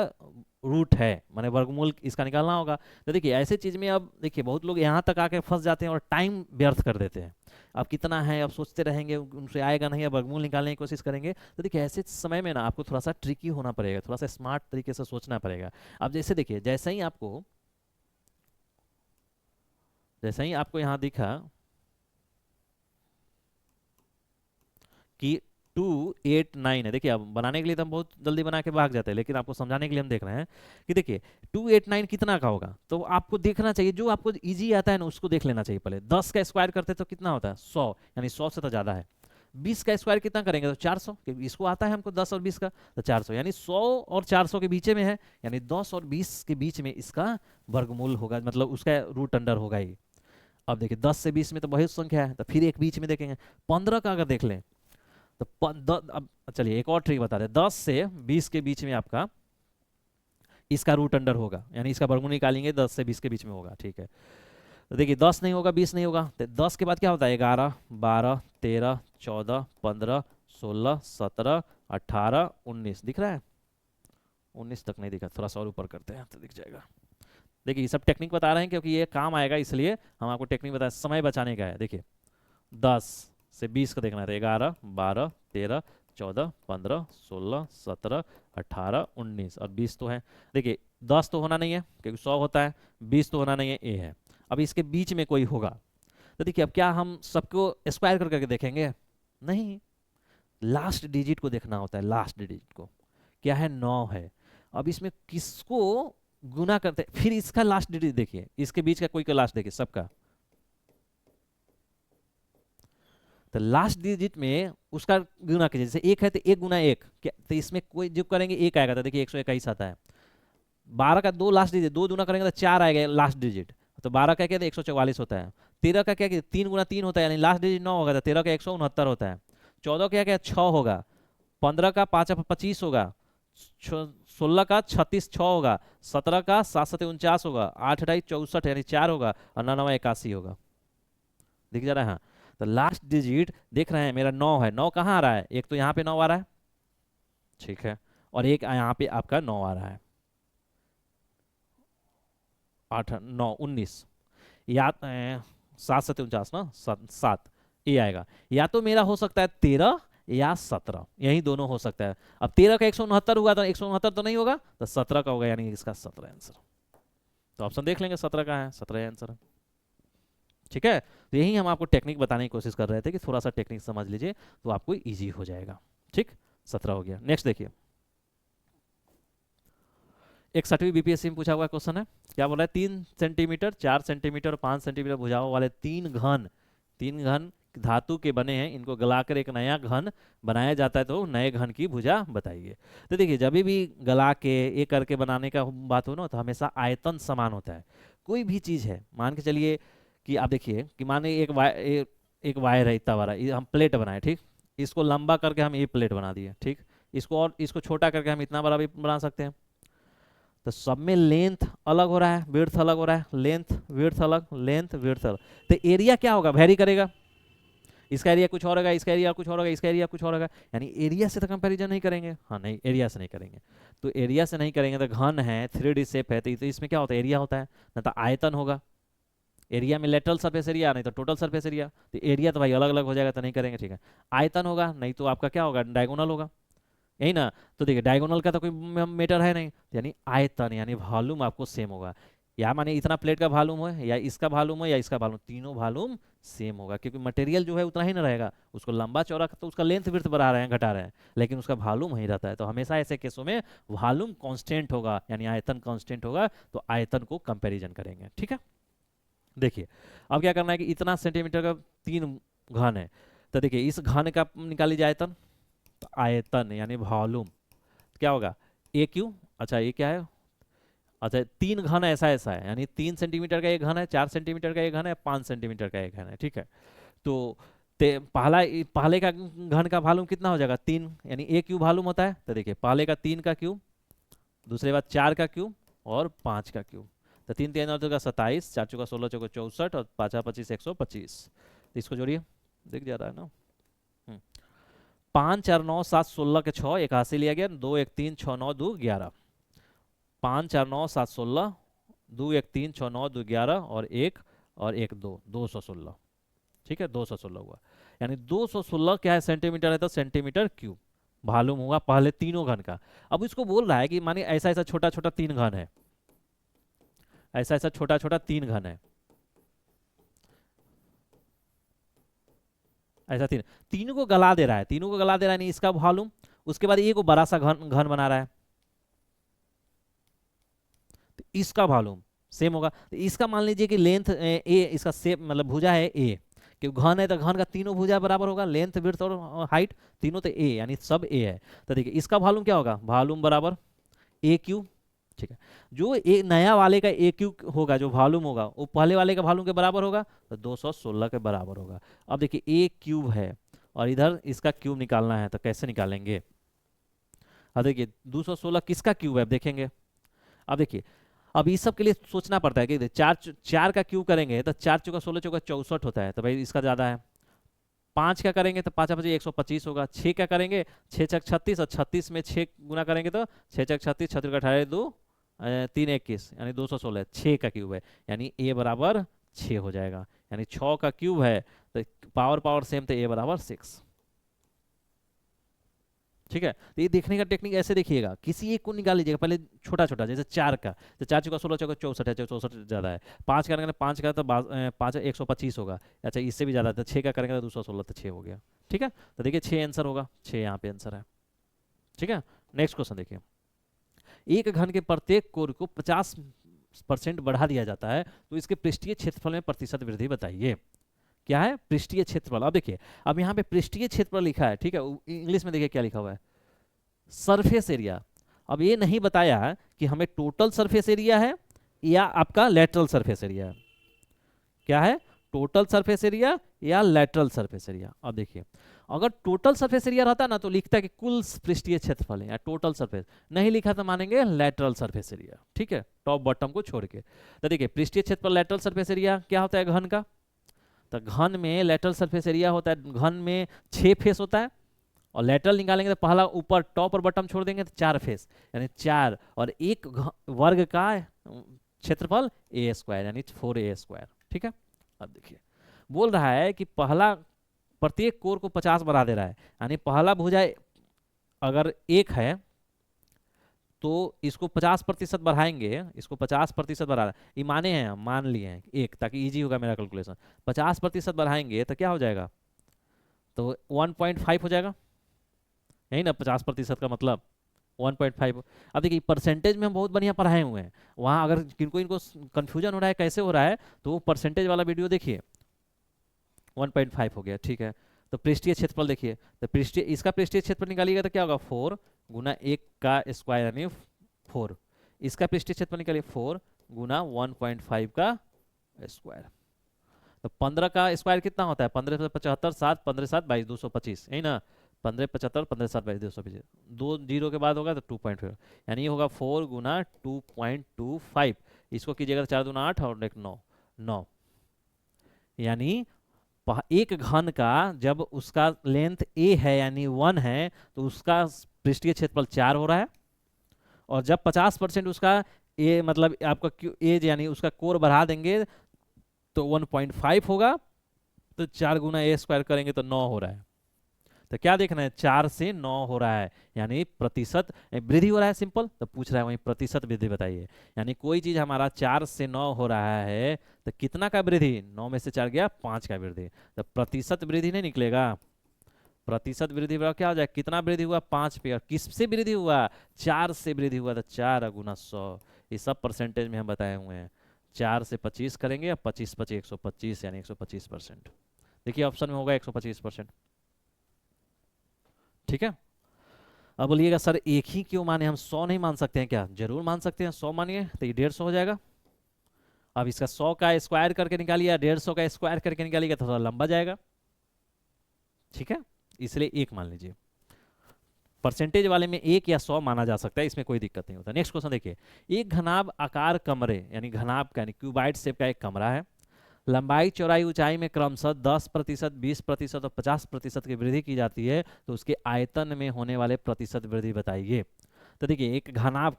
रूट है, माने वर्गमूल इसका निकालना होगा। तो देखिए ऐसे चीज में अब देखिए बहुत लोग यहाँ तक आके फंस जाते हैं और टाइम व्यर्थ कर देते हैं। अब कितना है, अब सोचते रहेंगे, उनसे आएगा नहीं, अब वर्गमूल निकालने की कोशिश करेंगे। तो देखिए ऐसे समय में ना आपको थोड़ा सा ट्रिकी होना पड़ेगा, थोड़ा सा स्मार्ट तरीके से सोचना पड़ेगा। अब जैसे देखिए जैसे ही आपको यहाँ दिखा कि 289 है, देखिए अब बनाने के लिए तो हम बहुत जल्दी बना के भाग जाते हैं, लेकिन आपको समझाने के लिए हम देख रहे हैं कि देखिए 289 कितना का होगा। तो आपको देखना चाहिए, जो आपको इजी आता है ना उसको देख लेना चाहिए पहले। 10 का स्क्वायर करते तो कितना होता है 100, यानी 100 से तो ज़्यादा है। 20 का स्क्वायर कितना करेंगे तो 400, क्योंकि इसको आता है हमको 10 और 20 का, तो 400 यानी 100 और 400 के बीच में है, यानी 10 और 20 के बीच में इसका वर्गमूल होगा, मतलब उसका रूट अंडर होगा ही। अब देखिए 10 से 20 में तो बहुत संख्या है, तो फिर एक बीच में देखेंगे 15 का अगर देख लें तो अब चलिए एक और ट्रिक बता दें। 10 से 20 के बीच में आपका इसका रूट अंडर होगा, यानी इसका वर्गमूल निकालेंगे 10 से 20 के बीच में होगा, ठीक है। तो देखिए 10 नहीं होगा, 20 नहीं होगा, तो 10 के बाद क्या होता है 11, 12, 13, 14, 15, 16, 17, 18, 19 दिख रहा है। 19 तक नहीं दिखा, थोड़ा सा और ऊपर करते हैं तो दिख जाएगा। देखिए ये सब टेक्निक बता रहे हैं क्योंकि ये काम आएगा, इसलिए हम आपको टेक्निक बताए, समय बचाने का है। देखिए 10 से 20 का देखना है, 11, 12, 13, 14, 15, 16, 17, 18, 19 और 20 तो है। देखिए 10 तो होना नहीं है क्योंकि 100 होता है, 20 तो होना नहीं है, ए है। अब इसके बीच में कोई होगा, तो देखिए अब क्या हम सबको स्क्वायर कर करके देखेंगे, नहीं, लास्ट डिजिट को देखना होता है। लास्ट डिजिट को क्या है 9 है। अब इसमें किसको गुना करते हैं, फिर इसका लास्ट डिजिट देखिए, इसके बीच का कोई का लास्ट देखिए सबका, तो लास्ट डिजिट में उसका गुना कीजिए। जैसे एक है तो एक गुना एक, क्या तो इसमें कोई जो करेंगे एक आएगा, तो देखिए 121 आता है। 12 का दो लास्ट डिजिट, दो गुना करेंगे तो 4 आएगा लास्ट डिजिट, तो 12 का क्या है 144 होता है। 13 का क्या है 3 गुना 3 होता है, यानी लास्ट डिजिट 9 होगा, तो 13 का 169 होता है। 14 का क्या 6 होगा, 15 का 5 25 होगा, 16 का 36 6 होगा, 17 का 7 7 49 होगा, 8 28 64 यानी 4 होगा, और 9 9 81 होगा। दिख जा रहा है, हाँ। तो लास्ट डिजिट देख रहे हैं मेरा 9 है, 9 कहाँ आ रहा है, एक तो यहाँ पे 9 आ रहा है, ठीक है, और एक यहाँ पे आपका 9 आ रहा है, 8 9 19, या 7 7 49 ना, 7 ये आएगा। या तो मेरा हो सकता है 13 या 17, यही दोनों हो सकता है। अब 13 का 169 हुआ तो 169 तो नहीं होगा, तो 17 का होगा, यानी इसका 17 आंसर। तो ऑप्शन देख लेंगे 17 का है, 17 आंसर है, ठीक है। तो यही हम आपको टेक्निक बताने की कोशिश कर रहे थे कि थोड़ा सा टेक्निक समझ लीजिए तो आपको इजी हो जाएगा, ठीक। 17 हो गया। नेक्स्ट देखिए, 61वीं बीपीएससी में पूछा हुआ क्वेश्चन है, क्या बोल रहा है, 3 सेंटीमीटर, 4 सेंटीमीटर और 5 सेंटीमीटर भुजाओं वाले तीन घन धातु के बने हैं, इनको गलाकर एक नया घन बनाया जाता है, तो नए घन की भुजा बताइए। तो देखिए जब भी गला के एक करके बनाने का बात हो ना, तो हमेशा आयतन समान होता है। कोई भी चीज़ है, मान के चलिए कि आप देखिए कि माने एक वायर है इतना बड़ा, हम प्लेट बनाए, ठीक, इसको लंबा करके हम ये प्लेट बना दिए, ठीक, इसको और इसको छोटा करके हम इतना बड़ा भी बना सकते हैं। तो सब में लेंथ अलग हो रहा है, विड्थ अलग हो रहा है, लेंथ विड्थ अलग, लेंथ विड्थ अलग, तो एरिया क्या होगा, वेरी करेगा। इसका एरिया कुछ और होगा, इसका एरिया कुछ और होगा, इसका एरिया कुछ और होगा, यानी एरिया से तो कंपैरिजन नहीं करेंगे, हाँ नहीं, एरिया से नहीं करेंगे। तो एरिया से नहीं करेंगे, तो घन है, 3D शेप है, तो इसमें क्या होता है, एरिया होता है, ना तो आयतन होगा। एरिया में लेटरल सरफेस एरिया, नहीं तो टोटल सरफेस एरिया, तो एरिया तो भाई अलग अलग हो जाएगा, तो नहीं करेंगे, ठीक है। आयतन होगा, नहीं तो आपका क्या होगा, डायगोनल होगा, यही ना। तो देखिए डायगोनल का तो कोई मीटर है नहीं, यानी आयतन यानी वॉल्यूम आपको सेम होगा। या माने इतना प्लेट का वॉल्यूम हो, या इसका वॉल्यूम हो, या इसका वॉल्यूम, तीनों वॉल्यूम सेम होगा, क्योंकि मटेरियल जो है उतना ही ना रहेगा, उसको लंबा चौड़ा तो उसका लेंथ विड्थ बढ़ा रहे हैं घटा रहे हैं, लेकिन उसका वॉल्यूम वही रहता है। तो हमेशा ऐसे केसों में वॉल्यूम कांस्टेंट होगा, यानी आयतन कांस्टेंट होगा, तो आयतन को कंपैरिजन करेंगे, ठीक है। देखिए अब क्या करना है कि इतना सेंटीमीटर का 3 घन है, तो देखिए इस घन का निकाल लीजिए आयतन, तो आयतन यानी वॉल्यूम क्या होगा, ए क्यू, अच्छा ये क्या है, अच्छा 3 घन ऐसा ऐसा है, यानी 3 सेंटीमीटर का एक घन है, 4 सेंटीमीटर का एक घन है, 5 सेंटीमीटर का एक घन है, ठीक है। तो पहले का घन का वॉल्यूम कितना हो जाएगा 3, यानी ए क्यू वॉल्यूम होता है, तो देखिए पहले का 3 का क्यूब, दूसरे बार 4 का क्यूब और 5 का क्यूब, तो 3 3 और का 27, 4 चौका 16 चौका 64 और 5 25 125, तो इसको जोड़िए, दिख जा रहा है ना। 5 4 9 7 16 के 6 81 लिया गया, 2 1 3 6 9 2 11, 5 4 9 7 16, 2 1 3 6 9 2 11 और एक 2 216। ठीक है, 216 हुआ, यानी 216 क्या है सेंटीमीटर है, तो सेंटीमीटर क्यूब मालूम हुआ पहले तीनों घन का। अब इसको बोल रहा है कि मानिए ऐसा ऐसा छोटा छोटा 3 घन है, ऐसा ऐसा छोटा छोटा 3 घन है, ऐसा तीनों को गला दे रहा है, तीनों को गला दे रहा है, नहीं इसका वॉल्यूम, उसके बाद एक बड़ा सा घन घन बना रहा है, तो इसका वॉल्यूम सेम होगा। तो इसका मान लीजिए कि लेंथ ए, इसका सेप मतलब भुजा है ए, क्योंकि घन है तो घन का तीनों भुजा बराबर होगा, लेंथ विड्थ और हाइट तीनों, तो ए यानी सब ए है। तो देखिए इसका वॉल्यूम क्या होगा, वॉल्यूम बराबर ए क्यूब। ठीक है, जो ए नया वाले का ए क्यूब होगा, जो वॉल्यूम होगा वो पहले वाले का वॉल्यूम के बराबर होगा, तो 216 के बराबर होगा। अब देखिए ए क्यूब है और इधर इसका क्यूब निकालना है, तो कैसे निकालेंगे। अब देखिए 216 किसका क्यूब है, अब देखेंगे। अब देखिए अब इस सब के लिए सोचना पड़ता है कि चार चार का क्यूब करेंगे तो 4 चौका 16 चौका 64 होता है, तो भाई इसका ज़्यादा है। 5 का करेंगे तो 5 5 125 होगा। 6 का करेंगे 6 छक 36 और 36 में 6 गुना करेंगे तो 6 छक 36, 36 का 18 2 3 21 यानी 216, 6 का क्यूब है, यानी ए बराबर 6 हो जाएगा। यानी 6 का क्यूब है तो पावर पावर सेम, तो ए बराबर 6। ठीक है, तो ये देखने का टेक्निक ऐसे देखिएगा, किसी एक को निकाल लीजिएगा पहले छोटा छोटा, जैसे 4 का, तो 4 चौका 16 चौका 64 है, 64 ज़्यादा है। 5 का करेंगे 5 का तो 5 125 होगा, अच्छा इससे भी ज़्यादा, तो 6 का करेंगे तो 216, तो 6 हो गया। ठीक है, तो देखिए 6 आंसर होगा, 6 यहाँ पे आंसर है। ठीक है, नेक्स्ट क्वेश्चन देखिए, एक घन के प्रत्येक कोण को 50% बढ़ा दिया जाता है, तो इसके पृष्ठीय क्षेत्रफल में प्रतिशत वृद्धि बताइए। क्या है, पृष्ठीय क्षेत्रफल। अब देखिए अब यहाँ पे पृष्ठीय क्षेत्रफल लिखा है, ठीक है, इंग्लिश में देखिए क्या लिखा हुआ है, सरफेस एरिया। अब ये नहीं बताया कि हमें टोटल सरफेस एरिया है या आपका लेटरल सरफेस एरिया है। क्या है, टोटल सरफेस एरिया या लेटरल सरफेस एरिया। अब देखिए अगर टोटल सरफेस एरिया रहता ना तो लिखता है कि कुल पृष्ठीय क्षेत्रफल है या टोटल सरफेस, नहीं लिखा तो मानेंगे लेटरल सरफेस एरिया। ठीक है, टॉप बॉटम को छोड़ के। तो देखिए पृष्ठीय क्षेत्रफल लेटरल सरफेस एरिया क्या होता है घन का, तो घन में लेटरल सरफेस एरिया होता है, घन में 6 फेस होता है, और लेटरल निकालेंगे तो पहला ऊपर टॉप और बॉटम छोड़ देंगे तो 4 फेस, यानी 4 और एक वर्ग का क्षेत्रफल ए स्क्वायर यानी 4a²। ठीक है, अब देखिए बोल रहा है कि पहला प्रत्येक कोर को 50 बढ़ा दे रहा है, यानी पहला भुजा अगर 1 है तो इसको 50% बढ़ाएंगे, इसको 50% बढ़ा रहा है, ये माने हैं हम, मान लिए हैं 1 ताकि इजी होगा मेरा कैलकुलेशन। 50% बढ़ाएंगे तो क्या हो जाएगा, तो 1.5 हो जाएगा, यही ना 50% का मतलब 1.5। अब देखिए परसेंटेज में हम बहुत बढ़िया पढ़ाए हुए हैं, वहाँ अगर किनको इनको कंफ्यूजन हो रहा है कैसे हो रहा है तो वो परसेंटेज वाला वीडियो देखिए। 1.5 हो गया, ठीक है। तो पृष्ठीय क्षेत्रफल देखिए, तो पृष्ठीय इसका पृष्ठीय क्षेत्रफल निकालिएगा तो क्या होगा 4 गुना 1 का स्क्वायर यानी 4, इसका पृष्ठीय क्षेत्रफल निकालिए 4 गुना 1.5 का स्क्वायर, तो 15 का स्क्वायर कितना होता है 15 75 7 15 7 22 225, यही ना 15 75 15 7 22 225, 2 जीरो के बाद होगा तो 2.5, यानी ये होगा 4 गुना 2.25, इसको कीजिएगा तो 4 दूना 8 और 1 9 9, यानी एक घन का जब उसका लेंथ ए है यानी 1 है तो उसका पृष्ठीय क्षेत्रफल 4 हो रहा है, और जब 50% उसका ए मतलब आपका एज यानी उसका कोर बढ़ा देंगे तो 1.5 होगा, तो 4 गुना ए स्क्वायर करेंगे तो 9 हो रहा है। तो क्या देखना है 4 से 9 हो रहा है, यानी प्रतिशत वृद्धि हो रहा है, सिंपल। तो पूछ रहा है वही प्रतिशत वृद्धि बताइए, यानी कोई चीज हमारा 4 से 9 हो रहा है तो कितना का वृद्धि, 9 में से 4 गया 5 का वृद्धि, तो प्रतिशत वृद्धि नहीं निकलेगा। प्रतिशत वृद्धि क्या हो जाए, कितना वृद्धि हुआ 5 पे, और किस से वृद्धि हुआ 4 से वृद्धि हुआ, तो 4 गुना 100, ये सब परसेंटेज में हम बताए हुए हैं। 4 से 25 करेंगे या 25 25 125 यानी 125%। देखिए ऑप्शन में होगा 125%। ठीक है, अब बोलिएगा सर एक ही क्यों माने, हम 100 नहीं मान सकते हैं क्या, जरूर मान सकते हैं, 100 मानिए तो ये 150 हो जाएगा। अब इसका 100 का स्क्वायर करके निकालिए, 150 का स्क्वायर करके निकालिएगा तो थोड़ा लंबा जाएगा। ठीक है, इसलिए 1 मान लीजिए, परसेंटेज वाले में 1 या 100 माना जा सकता है, इसमें कोई दिक्कत नहीं होता। नेक्स्ट क्वेश्चन देखिए, एक घनाभ आकार कमरे यानी घनाभ का यानी क्यूबाइड शेप का एक कमरा है, लंबाई चौड़ाई ऊंचाई में क्रमशः 10%, 20% और 50% की वृद्धि की जाती है, तो उसके आयतन में होने वाले प्रतिशत वृद्धि बताइए। तो देखिए, एक घनाभ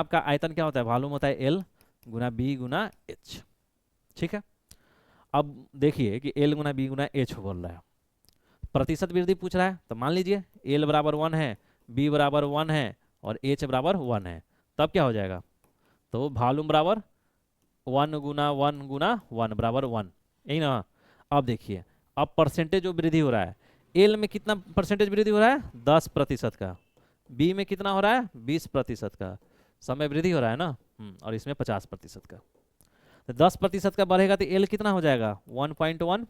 का आयतन क्या होता है, वॉल्यूम होता है एल गुना बी गुना एच। ठीक है, अब देखिए कि एल गुना बी गुना एच बोल रहा है, प्रतिशत वृद्धि पूछ रहा है, तो मान लीजिए एल बराबर 1 है, बी बराबर 1 है और एच बराबर 1 है, तब क्या हो जाएगा, तो वॉल्यूम बराबर 1 बराबर 1, यही ना। अब देखिए, अब परसेंटेज जो वृद्धि हो रहा है, एल में कितना परसेंटेज वृद्धि हो रहा है, 10% का, बी में कितना हो रहा है, 20% का, समय वृद्धि हो रहा है ना, और इसमें 50% का। तो 10% का बढ़ेगा तो एल कितना हो जाएगा 1.1,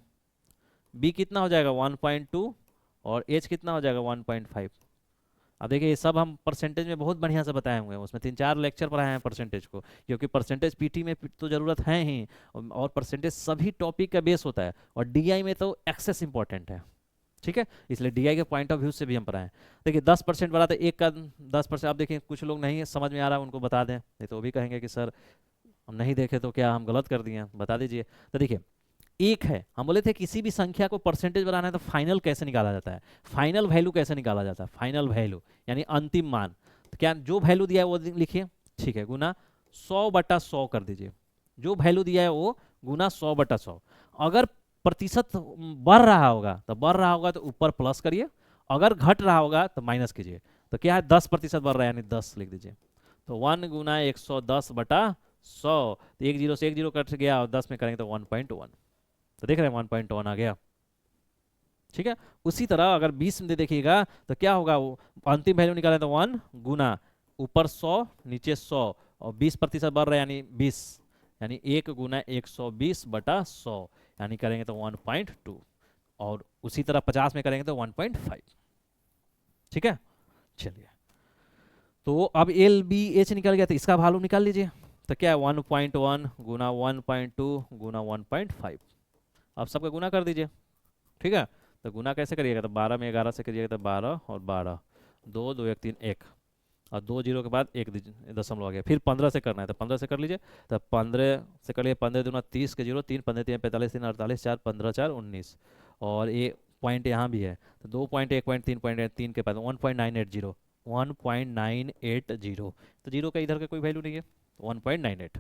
बी कितना हो जाएगा 1.2 और एच कितना हो जाएगा 1.5। अब देखिए, ये सब हम परसेंटेज में बहुत बढ़िया से बताए हुए हैं, उसमें 3-4 लेक्चर पढ़ाए हैं परसेंटेज को, क्योंकि परसेंटेज पीटी में तो ज़रूरत है ही, और परसेंटेज सभी टॉपिक का बेस होता है, और डीआई में तो एक्सेस इंपॉर्टेंट है। ठीक है, इसलिए डीआई के पॉइंट ऑफ व्यू से भी हम पढ़ाएं। देखिए 10% बढ़ा तो एक का 10%, आप देखिए कुछ लोग नहीं समझ में आ रहा है, उनको बता दें, नहीं तो वो भी कहेंगे कि सर हम नहीं देखे तो क्या हम गलत कर दिए, बता दीजिए। तो देखिए, एक है, हम बोले थे किसी भी संख्या को परसेंटेज बनाना है तो फाइनल कैसे निकाला जाता है, फाइनल वैल्यू कैसे निकाला जाता है, फाइनल वैल्यू यानी अंतिम मान। तो क्या जो वैल्यू दिया है वो लिखिए, ठीक है, गुना 100/100 कर दीजिए, जो वैल्यू दिया है वो गुना 100/100। अगर प्रतिशत बढ़ रहा होगा तो ऊपर प्लस करिए, अगर घट रहा होगा तो माइनस कीजिए। तो क्या है, 10% बढ़ रहा है यानी 10 लिख दीजिए, तो 1 गुना 110/100, तो एक जीरो से एक जीरो कट गया और 10 में करेंगे तो 1.1, तो देख रहे हैं 1.1 आ गया। ठीक है, उसी तरह अगर 20 में देखिएगा तो क्या होगा, वो अंतिम वैल्यू निकालें तो 1 गुना ऊपर 100 नीचे 100 और 20% बढ़ रहा है यानी 20, यानी 1 गुना 120/100 यानी करेंगे तो 1.2, और उसी तरह 50 में करेंगे तो 1.5। ठीक है, चलिए, तो अब एल बी एच निकल गया, तो इसका वॉल्यूम निकाल लीजिए। तो क्या है 1.1 गुना 1.2 गुना 1.5, अब सबका गुना कर दीजिए। ठीक है, तो गुना कैसे करिएगा, तो 12 में 11 से करिएगा तो 12 और 12, 2 2 1 3 1, और 2 जीरो के बाद एक दशमलव आ गया, फिर 15 से करना है तो 15 से कर लीजिए, तो 15 से कर लिए, 15 दूना 30 के जीरो, 3 15 3 45 3 48 4 15 4 19, और ये पॉइंट यहाँ भी है, तो 2.1.3.3 के बाद 1.980, 1.980, तो जीरो का इधर का कोई वैल्यू नहीं है, 1.98।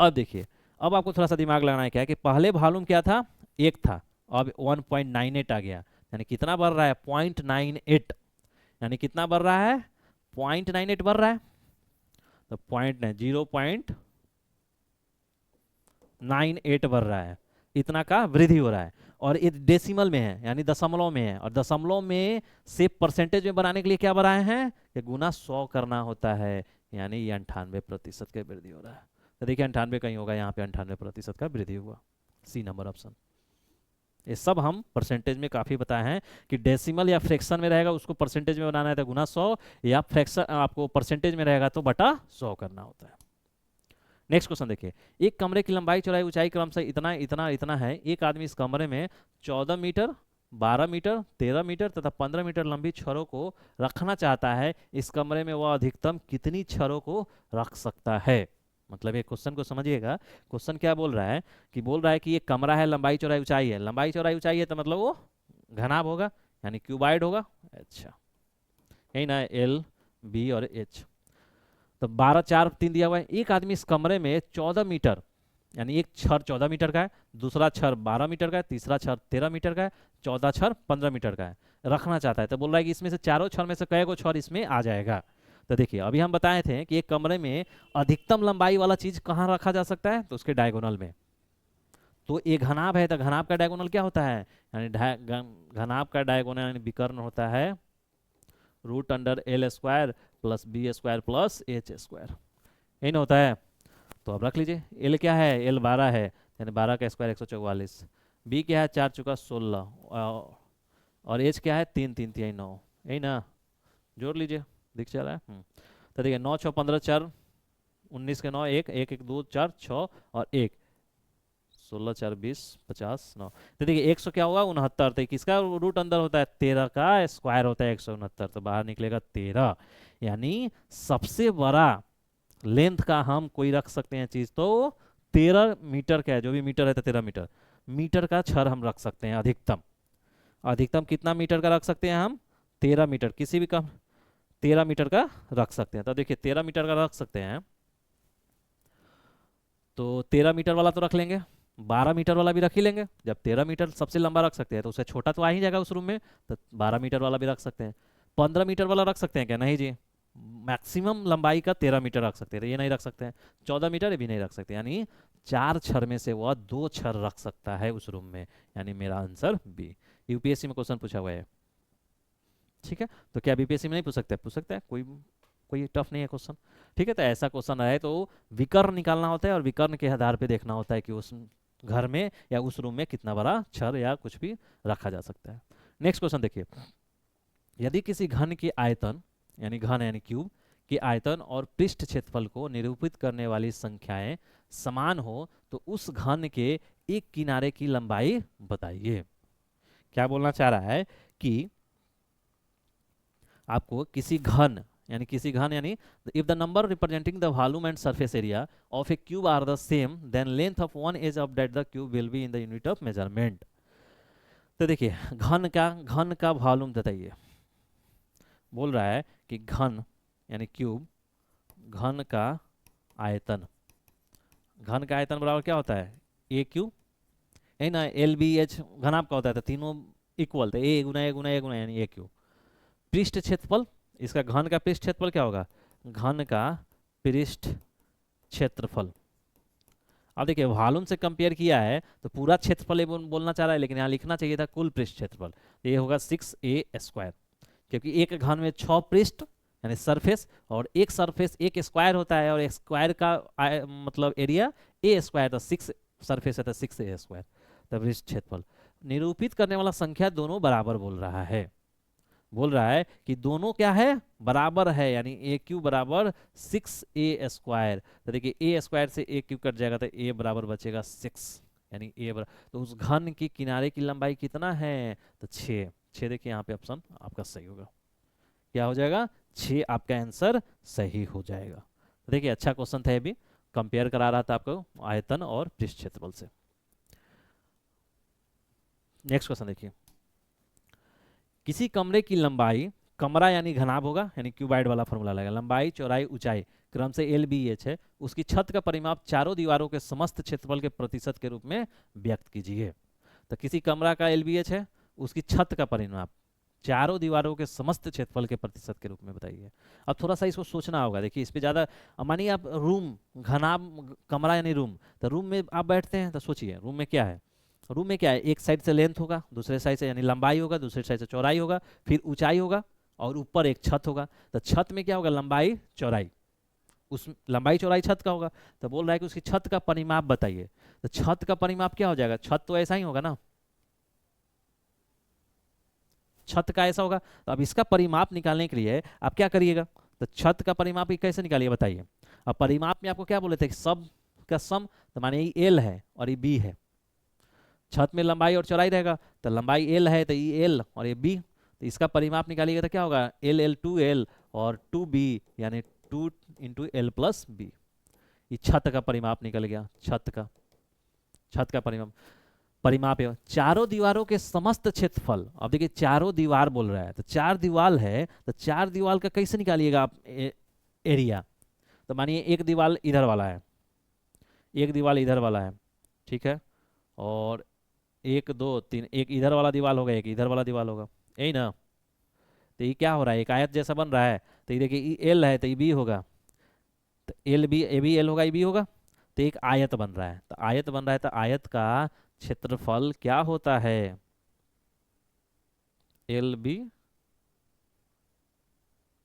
अब देखिए, अब आपको थोड़ा सा दिमाग लगाना है, क्या है कि पहले वॉल्यूम क्या था, एक था, अब 1.98 आ गया, यानी कितना बढ़ रहा है 0.98, यानी कितना बढ़ रहा है 0.98 बढ़ रहा है, तो 0.98 बढ़ रहा है, इतना का वृद्धि हो रहा है, और ये डेसिमल में है यानी दशमलव में है, और दशमलव में से परसेंटेज में बनाने के लिए क्या बढ़ाए हैं कि गुना 100 करना होता है, यानी ये 98% का वृद्धि हो रहा है। तो देखिए 98 कहीं होगा, यहाँ पे 98% का वृद्धि हुआ, सी नंबर ऑप्शन। ये सब हम परसेंटेज में काफ़ी बताए हैं कि डेसिमल या फ्रैक्शन में रहेगा उसको परसेंटेज में बनाना है तो गुना 100, या फ्रैक्शन आपको परसेंटेज में रहेगा तो बटा 100 करना होता है। नेक्स्ट क्वेश्चन देखिए, एक कमरे की लंबाई चौड़ाई ऊंचाई क्रमशः इतना इतना इतना है, एक आदमी इस कमरे में 14 मीटर 12 मीटर 13 मीटर तथा 15 मीटर लंबी छड़ों को रखना चाहता है, इस कमरे में वह अधिकतम कितनी छड़ों को रख सकता है। मतलब ये क्वेश्चन को समझिएगा, क्वेश्चन क्या बोल रहा है कि बोल रहा है कि ये कमरा है, लंबाई चौड़ाई ऊंचाई है, लंबाई चौड़ाई ऊंचाई है तो मतलब वो घनाभ होगा यानी क्यूबाइड होगा। अच्छा, यही ना, एल बी और एच, तो 12 4 3 दिया हुआ है, एक आदमी इस कमरे में 14 मीटर यानी एक छर 14 मीटर का है, दूसरा छर 12 मीटर का है, तीसरा छर 13 मीटर का है, 14 छर 15 मीटर का है, रखना चाहता है, तो बोल रहा है कि इसमें से चारों छर में से कै गो छर इसमें आ जाएगा। तो देखिए, अभी हम बताए थे कि एक कमरे में अधिकतम लंबाई वाला चीज कहाँ रखा जा सकता है, तो उसके डायगोनल में। तो एक घनाभ है तो घनाभ का डायगोनल क्या होता है, यानी घनाभ का डायगोनल यानी विकर्ण होता है √L² plus B² plus H², यही ना होता है। तो अब रख लीजिए, एल क्या है, एल 12 है यानी 12 का स्क्वायर 144, बी क्या है 4 चुका 16, और एच क्या है 3 3 3 9, यही ना, जोड़ लीजिए, दिख चल रहा है। तो देखिए 9 6 15 4 19 के 9 1 1 1 2 4 6 और 1 16 4 20 50 9, तो देखिए 100 क्या होगा 69, तो किसका रूट अंदर होता है 13 का स्क्वायर होता है 169, तो बाहर निकलेगा 13, यानी सबसे बड़ा लेंथ का हम कोई रख सकते हैं चीज तो 13 मीटर का है, जो भी मीटर है तो 13 मीटर मीटर का छड़ हम रख सकते हैं अधिकतम। अधिकतम कितना मीटर का रख सकते हैं हम? 13 मीटर, किसी भी कम 13 मीटर का रख सकते हैं। तो देखिए 13 मीटर का रख सकते हैं, तो 13 मीटर वाला तो रख लेंगे, 12 मीटर वाला भी रख ही लेंगे। जब 13 मीटर सबसे लंबा रख सकते हैं तो उससे छोटा तो आ ही जाएगा उस रूम में, तो 12 मीटर वाला भी रख सकते हैं। 15 मीटर वाला रख सकते हैं क्या? नहीं जी, मैक्सिमम लंबाई का 13 मीटर रख सकते हैं, तो ये नहीं रख सकते हैं। 14 मीटर भी नहीं रख सकते, यानी 4 छड़ में से वह 2 छड़ रख सकता है उस रूम में, यानी मेरा आंसर बी। यूपीएससी में क्वेश्चन पूछा हुआ है, ठीक है। तो क्या बीपीएससी में नहीं पूछ सकते? पूछ सकता है, कोई कोई टफ नहीं है क्वेश्चन, ठीक है। तो ऐसा क्वेश्चन आए तो विकर्ण निकालना होता है और विकर्ण के आधार पे देखना होता है कि उस घर में या उस रूम में कितना बड़ा छड़ या कुछ भी रखा जा सकता है। नेक्स्ट क्वेश्चन देखिए, यदि किसी घन की आयतन, यानी घन यानी क्यूब की आयतन और पृष्ठ क्षेत्रफल को निरूपित करने वाली संख्याएं समान हो तो उस घन के एक किनारे की लंबाई बताइए। क्या बोलना चाह रहा है कि आपको किसी घन यानी if the number representing the volume and surface area of a cube are the same then length of one edge of that the cube will be in the unit of measurement. तो देखिए घन का वॉल्यूम बताइए। बोल रहा है कि घन यानी क्यूब, घन का आयतन, घन का आयतन बराबर क्या होता है? ए क्यूब है ना, एल बी एच घन आपका होता है, तो तीनों इक्वल, तो ए गुना ए गुना ए गुना यानी ए क्यूब। पृष्ठ क्षेत्रफल, इसका घन का पृष्ठ क्षेत्रफल क्या होगा? घन का पृष्ठ क्षेत्रफल। अब देखिए वॉल्यूम से कंपेयर किया है तो पूरा क्षेत्रफल बोलना चाह रहा है, लेकिन यहाँ लिखना चाहिए था कुल पृष्ठ क्षेत्रफल। ये होगा 6a², क्योंकि एक घन में 6 पृष्ठ यानी सरफेस, और एक सरफेस एक स्क्वायर होता है, और एक स्क्वायर का मतलब एरिया a², तो 6 सरफेस है तो 6a²। तो पृष्ठ क्षेत्रफल निरूपित करने वाला संख्या दोनों बराबर बोल रहा है, बोल रहा है कि दोनों क्या है? बराबर है, यानी ए क्यूब बराबर 6a²। तो देखिए a² से ए क्यूब कट जाएगा तो a बराबर बचेगा 6, यानी a बराबर, तो उस घन के किनारे की लंबाई कितना है? तो 6 देखिए यहाँ पे ऑप्शन आपका सही होगा, क्या हो जाएगा? 6 आपका आंसर सही हो जाएगा। तो देखिए अच्छा क्वेश्चन था, ये भी कंपेयर करा रहा था आपको आयतन और पृष्ठ क्षेत्रफल से। नेक्स्ट क्वेश्चन देखिए, किसी कमरे की लंबाई, कमरा यानी घनाभ होगा, यानी क्यूबाइड वाला फॉर्मूला लगेगा, लंबाई चौड़ाई ऊंचाई क्रम से एल बी एच है, उसकी छत का परिमाप चारों दीवारों के समस्त क्षेत्रफल के प्रतिशत के रूप में व्यक्त कीजिए। तो किसी कमरा का एल बी एच है, उसकी छत का परिमाप चारों दीवारों के समस्त क्षेत्रफल के प्रतिशत के रूप में बताइए। अब थोड़ा सा इसको सोचना होगा, देखिए इस पे ज़्यादा, मानिए आप रूम, घनाभ कमरा यानी रूम, तो रूम में आप बैठते हैं तो सोचिए रूम में क्या है? रूम में क्या है? एक साइड से लेंथ होगा, दूसरे साइड से यानी लंबाई होगा, दूसरे साइड से चौड़ाई होगा, फिर ऊंचाई होगा, और ऊपर एक छत होगा। तो छत में क्या होगा? लंबाई चौड़ाई, उस लंबाई चौड़ाई छत का होगा। तो बोल रहा है कि उसकी छत का परिमाप बताइए। तो छत का परिमाप क्या हो जाएगा? छत तो ऐसा ही होगा ना, छत का ऐसा होगा। तो अब इसका परिमाप निकालने के लिए आप क्या करिएगा? तो छत का परिमाप कैसे निकालिए बताइए। अब परिमाप में आपको क्या बोले थे कि सब का सम, तो माने ये एल है और ये बी है, छत में लंबाई और चौड़ाई रहेगा, तो लंबाई एल है तो ये एल और ये बी, तो इसका परिमाप निकालिएगा तो क्या होगा? एल एल 2l और 2b, यानी 2 इंटू एल प्लस बी। ये छत का परिमाप निकल गया, छत का परिमाप परिमाप है चारों दीवारों के समस्त क्षेत्रफल। अब देखिए चारों दीवार बोल रहा है, तो 4 दीवार है, तो 4 दीवार का कैसे निकालिएगा आप एरिया? तो मानिए एक दीवार इधर वाला है, एक दीवार इधर वाला है, ठीक है, और 1 2 3, एक इधर वाला दीवार होगा, एक इधर वाला दीवार होगा, यही ना। तो ये क्या हो रहा है? एक आयत जैसा बन रहा है। तो ये देखिए एल है तो ये बी होगा, तो L B, A B L होगा, ए बी होगा, तो एक आयत बन रहा है। तो आयत बन रहा है तो आयत का क्षेत्रफल क्या होता है? L B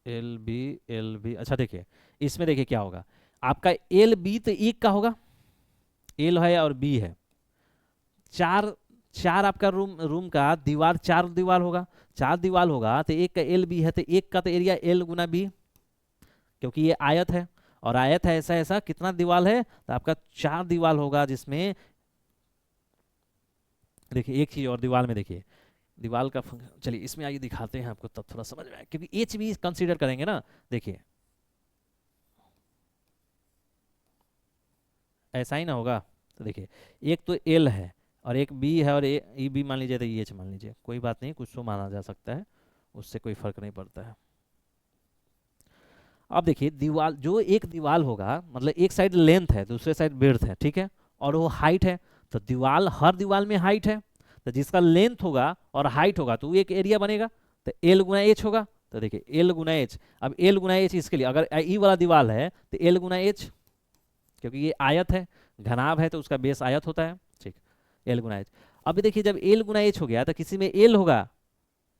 L B L B. अच्छा देखिए इसमें देखिए क्या होगा, आपका एल बी तो एक का होगा, एल है और बी है, चार चार आपका रूम का दीवार, 4 दीवार होगा, 4 दीवार होगा तो एक का एल बी है, तो एक का तो एरिया एल गुना बी, क्योंकि ये आयत है, और आयत है ऐसा ऐसा, कितना दीवार है? तो आपका 4 दीवार होगा, जिसमें देखिए एक चीज और दीवार में देखिए, दीवार का चलिए इसमें आइए दिखाते हैं आपको, तब थोड़ा समझ में आए, क्योंकि एच भी कंसीडर करेंगे ना। देखिए ऐसा ही ना होगा। तो देखिए एक तो एल है और एक बी है और ए बी मान लीजिए, तो ई एच मान लीजिए, कोई बात नहीं, कुछ तो माना जा सकता है, उससे कोई फर्क नहीं पड़ता है। अब देखिए दीवार, जो एक दीवार होगा, मतलब एक साइड लेंथ है दूसरे साइड ब्रेड्थ है, ठीक है, और वो हाइट है, तो दीवार, हर दीवार में हाइट है, तो जिसका लेंथ होगा और हाइट होगा तो वो एक एरिया बनेगा, तो एल गुना एच होगा। तो देखिए एल गुना एच, अब एल गुना एच इसके लिए, अगर ई वाला दीवार है तो एल गुना एच, क्योंकि ये आयत है, घनाभ है तो उसका बेस आयत होता है, ठीक, एल गुना एच। अब देखिए जब एल गुना एच हो गया तो किसी में एल होगा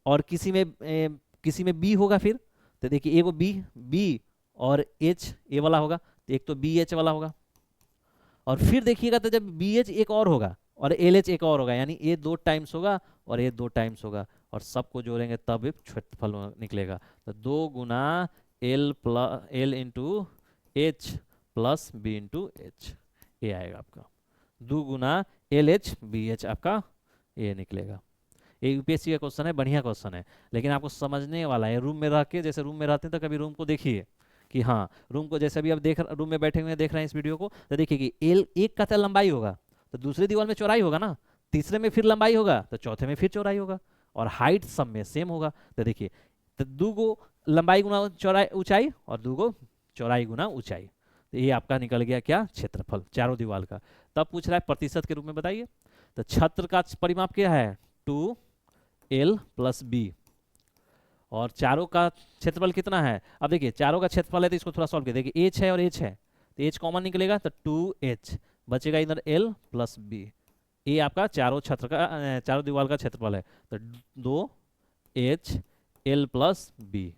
और किसी में बी होगा, फिर तो देखिए एगो बी, बी और एच ए वाला होगा, तो एक तो बी एच वाला होगा, और फिर देखिएगा तो जब बी एच एक और होगा और एल एच एक और होगा, यानी ए 2 टाइम्स होगा और ए 2 टाइम्स होगा, और सबको जोड़ेंगे तब एक क्षेत्रफल निकलेगा। तो 2 गुना L plus L into H plus B into H, ये आएगा आपका 2 गुना एल एच बी एच, आपका ये निकलेगा। ये यूपीएससी का क्वेश्चन है, बढ़िया क्वेश्चन है, लेकिन आपको समझने वाला है। रूम में रह के, जैसे रूम में रहते हैं तो कभी रूम को देखिए कि हाँ, रूम को जैसे अभी आप देख, रूम में बैठे हुए हैं, देख रहे हैं इस वीडियो को, तो देखिए कि एल एक का तो लंबाई होगा, तो दूसरी दीवार में चौड़ाई होगा ना, तीसरे में फिर लंबाई होगा, तो चौथे में फिर चौड़ाई होगा, और हाइट सब में सेम होगा। तो देखिए, तो 2 गो लंबाई गुना चौड़ाई ऊंचाई और 2 गो चौड़ाई गुना ऊंचाई, तो ये आपका निकल गया क्या, क्षेत्रफल चारों दीवार का। तब पूछ रहा है प्रतिशत के रूप में बताइए, तो छत्र का परिमाप क्या है, 2 एल प्लस बी, और चारों का क्षेत्रफल कितना है। अब देखिए चारों का क्षेत्रफल है तो इसको थोड़ा सॉल्व कर देखिए, एच है और एच है, तो एच कॉमन निकलेगा, तो 2h बचेगा इधर एल प्लस बी, ये आपका चारों छत्र का चारों दीवार का क्षेत्रफल है, तो 2h एल प्लस बी।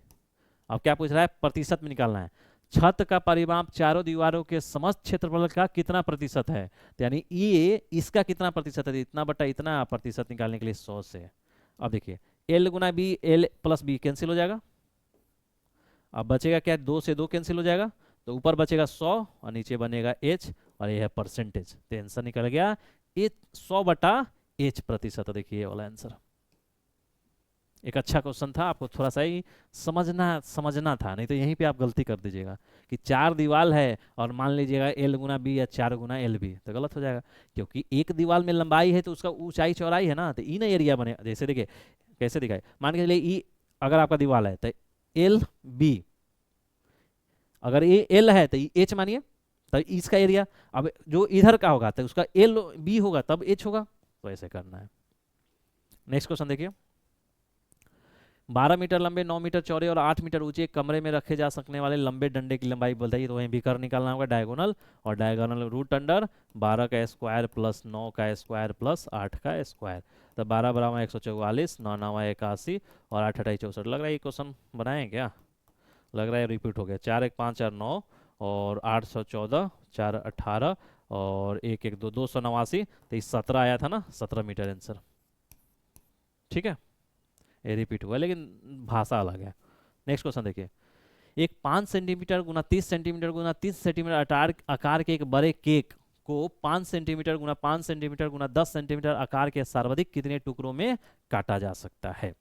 अब क्या पूछ रहा है, प्रतिशत में निकालना है। छत का परिमाप चारों दीवारों के समस्त क्षेत्रफल का कितना प्रतिशत है, तो यानी ये इसका कितना प्रतिशत है, इतना बटा इतना, प्रतिशत निकालने के लिए 100 से। अब देखिए एल गुना B, L plus B cancel हो जाएगा, अब बचेगा क्या, 2 से 2 कैंसिल हो जाएगा, तो ऊपर बचेगा 100 और नीचे बनेगा एच, और ये है परसेंटेज, तो आंसर निकल गया ये 100 बटा एच प्रतिशत। देखिए ये वाला आंसर, एक अच्छा क्वेश्चन था, आपको थोड़ा सा ही समझना था, नहीं तो यहीं पे आप गलती कर दीजिएगा कि 4 दीवार है और मान लीजिएगा एल गुना बी या 4 गुना एल बी, तो गलत हो जाएगा, क्योंकि एक दीवार में लंबाई है तो उसका ऊंचाई चौड़ाई है ना, तो ई ना एरिया बने। जैसे देखिए कैसे दिखाए, मान के चलिए ई अगर आपका दीवार है तो एल बी, अगर ये एल है तो एच मानिए, तो इसका एरिया, अब जो इधर का होगा तो उसका एल बी होगा तब एच होगा, तो ऐसे करना है। नेक्स्ट क्वेश्चन देखिए, 12 मीटर लंबे, 9 मीटर चौड़े और 8 मीटर ऊंचे कमरे में रखे जा सकने वाले लंबे डंडे की लंबाई बताइए। तो वहीं भीकर निकालना होगा डायगोनल, और डायगोनल रूट अंडर 12 का स्क्वायर प्लस 9 का स्क्वायर प्लस 8 का स्क्वायर, तो 12 बराबर 144, 9 9 81 और 8 8 64। लग रहा है ये क्वेश्चन बनाए क्या, लग रहा है रिपीट हो गया। 4 1 5 4 9 और 814, 4 18 और 1 1 2 289, तो ये 17 आया था ना, 17 मीटर आंसर, ठीक है, ये रिपीट हुआ लेकिन भाषा अलग है। नेक्स्ट क्वेश्चन देखिए, एक 5 सेंटीमीटर गुना 30 सेंटीमीटर गुना 30 सेंटीमीटर आकार के एक बड़े केक को 5 सेंटीमीटर गुना 5 सेंटीमीटर गुना 10 सेंटीमीटर आकार के सर्वाधिक कितने टुकड़ों में काटा जा सकता है।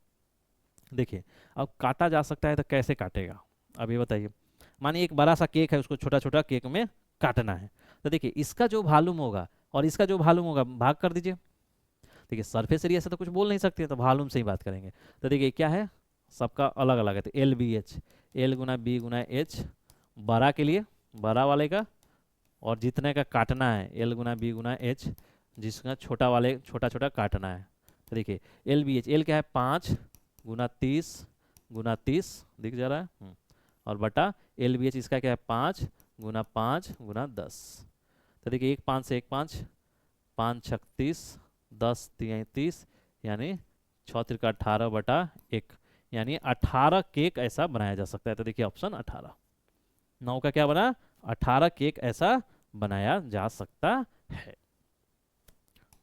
देखिए अब काटा जा सकता है तो कैसे काटेगा, अब ये बताइए। मानिए एक बड़ा सा केक है, उसको छोटा छोटा केक में काटना है, तो देखिए इसका जो वॉल्यूम होगा और इसका जो वॉल्यूम होगा भाग कर दीजिए। देखिए सरफेस एरिया से तो कुछ बोल नहीं सकते, तो वॉल्यूम से ही बात करेंगे। तो देखिए क्या है, सबका अलग अलग है, तो एल बी एच, एल गुना बी गुना एच बड़ा के लिए, बड़ा वाले का, और जितने का काटना है एल गुना बी गुना एच, जिसका छोटा वाले छोटा छोटा काटना है। तो देखिए एल बी एच, एल क्या है 5 गुना 30 गुना 30 दिख जा रहा है, और बटा एल बी एच इसका क्या है 5 गुना 5 गुना 10। तो देखिए 1 5 से 1 5, 5 36 10 33, यानी 6 त्रिका 18 बटा 1, यानी 18 केक ऐसा बनाया जा सकता है। तो देखिए ऑप्शन 18, 9 का क्या बना, 18 केक ऐसा बनाया जा सकता है।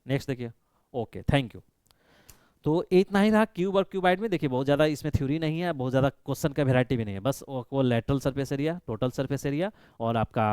नेक्स्ट देखिए, ओके थैंक यू। तो इतना ही रहा क्यूब और क्यूबाइड में। देखिए बहुत ज़्यादा इसमें थ्योरी नहीं है, बहुत ज़्यादा क्वेश्चन का वैरायटी भी नहीं है, बस वो lateral surface area, total surface area और आपका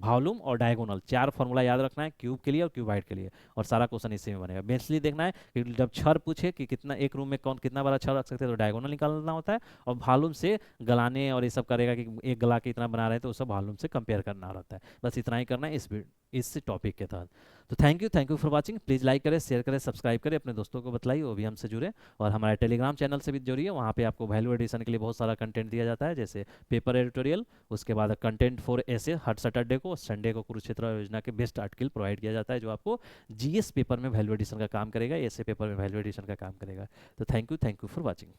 वॉल्यूम और डायगोनल, चार फार्मूला याद रखना है क्यूब के लिए और क्यूबाइड के लिए, और सारा क्वेश्चन इसी में बनेगा। बेसिकली देखना है कि जब छर पूछे कि कितना एक रूम में कौन कितना बड़ा छर रख सकते हैं, तो डायगोनल निकालना होता है, और वॉल्यूम से गलाने और ये सब करेगा कि एक गला के इतना बना रहे हैं, तो वो सब वॉल्यूम से कंपेयर करना रहता है। बस इतना ही करना है इस टॉपिक के तहत। तो thank you for watching. Please like करें, शेयर करें, सब्सक्राइब करें, अपने दोस्तों को बताइए वो भी हमसे जुड़े, और हमारे टेलीग्राम चैनल से भी जुड़िए। वहाँ पे आपको वैल्यू एडिशन के लिए बहुत सारा कंटेंट दिया जाता है, जैसे पेपर एडिटोरियल, उसके बाद कंटेंट फॉर ऐसे हर सैटरडे को, संडे को कुरुक्षेत्र योजना के बेस्ट आर्टिकल प्रोवाइड किया जाता है, जो आपको जीएस पेपर में वैल्यू एडिशन का काम करेगा, ऐसे पेपर में वैल्यू एडिशन का काम करेगा। तो थैंक यू फॉर वॉचिंग।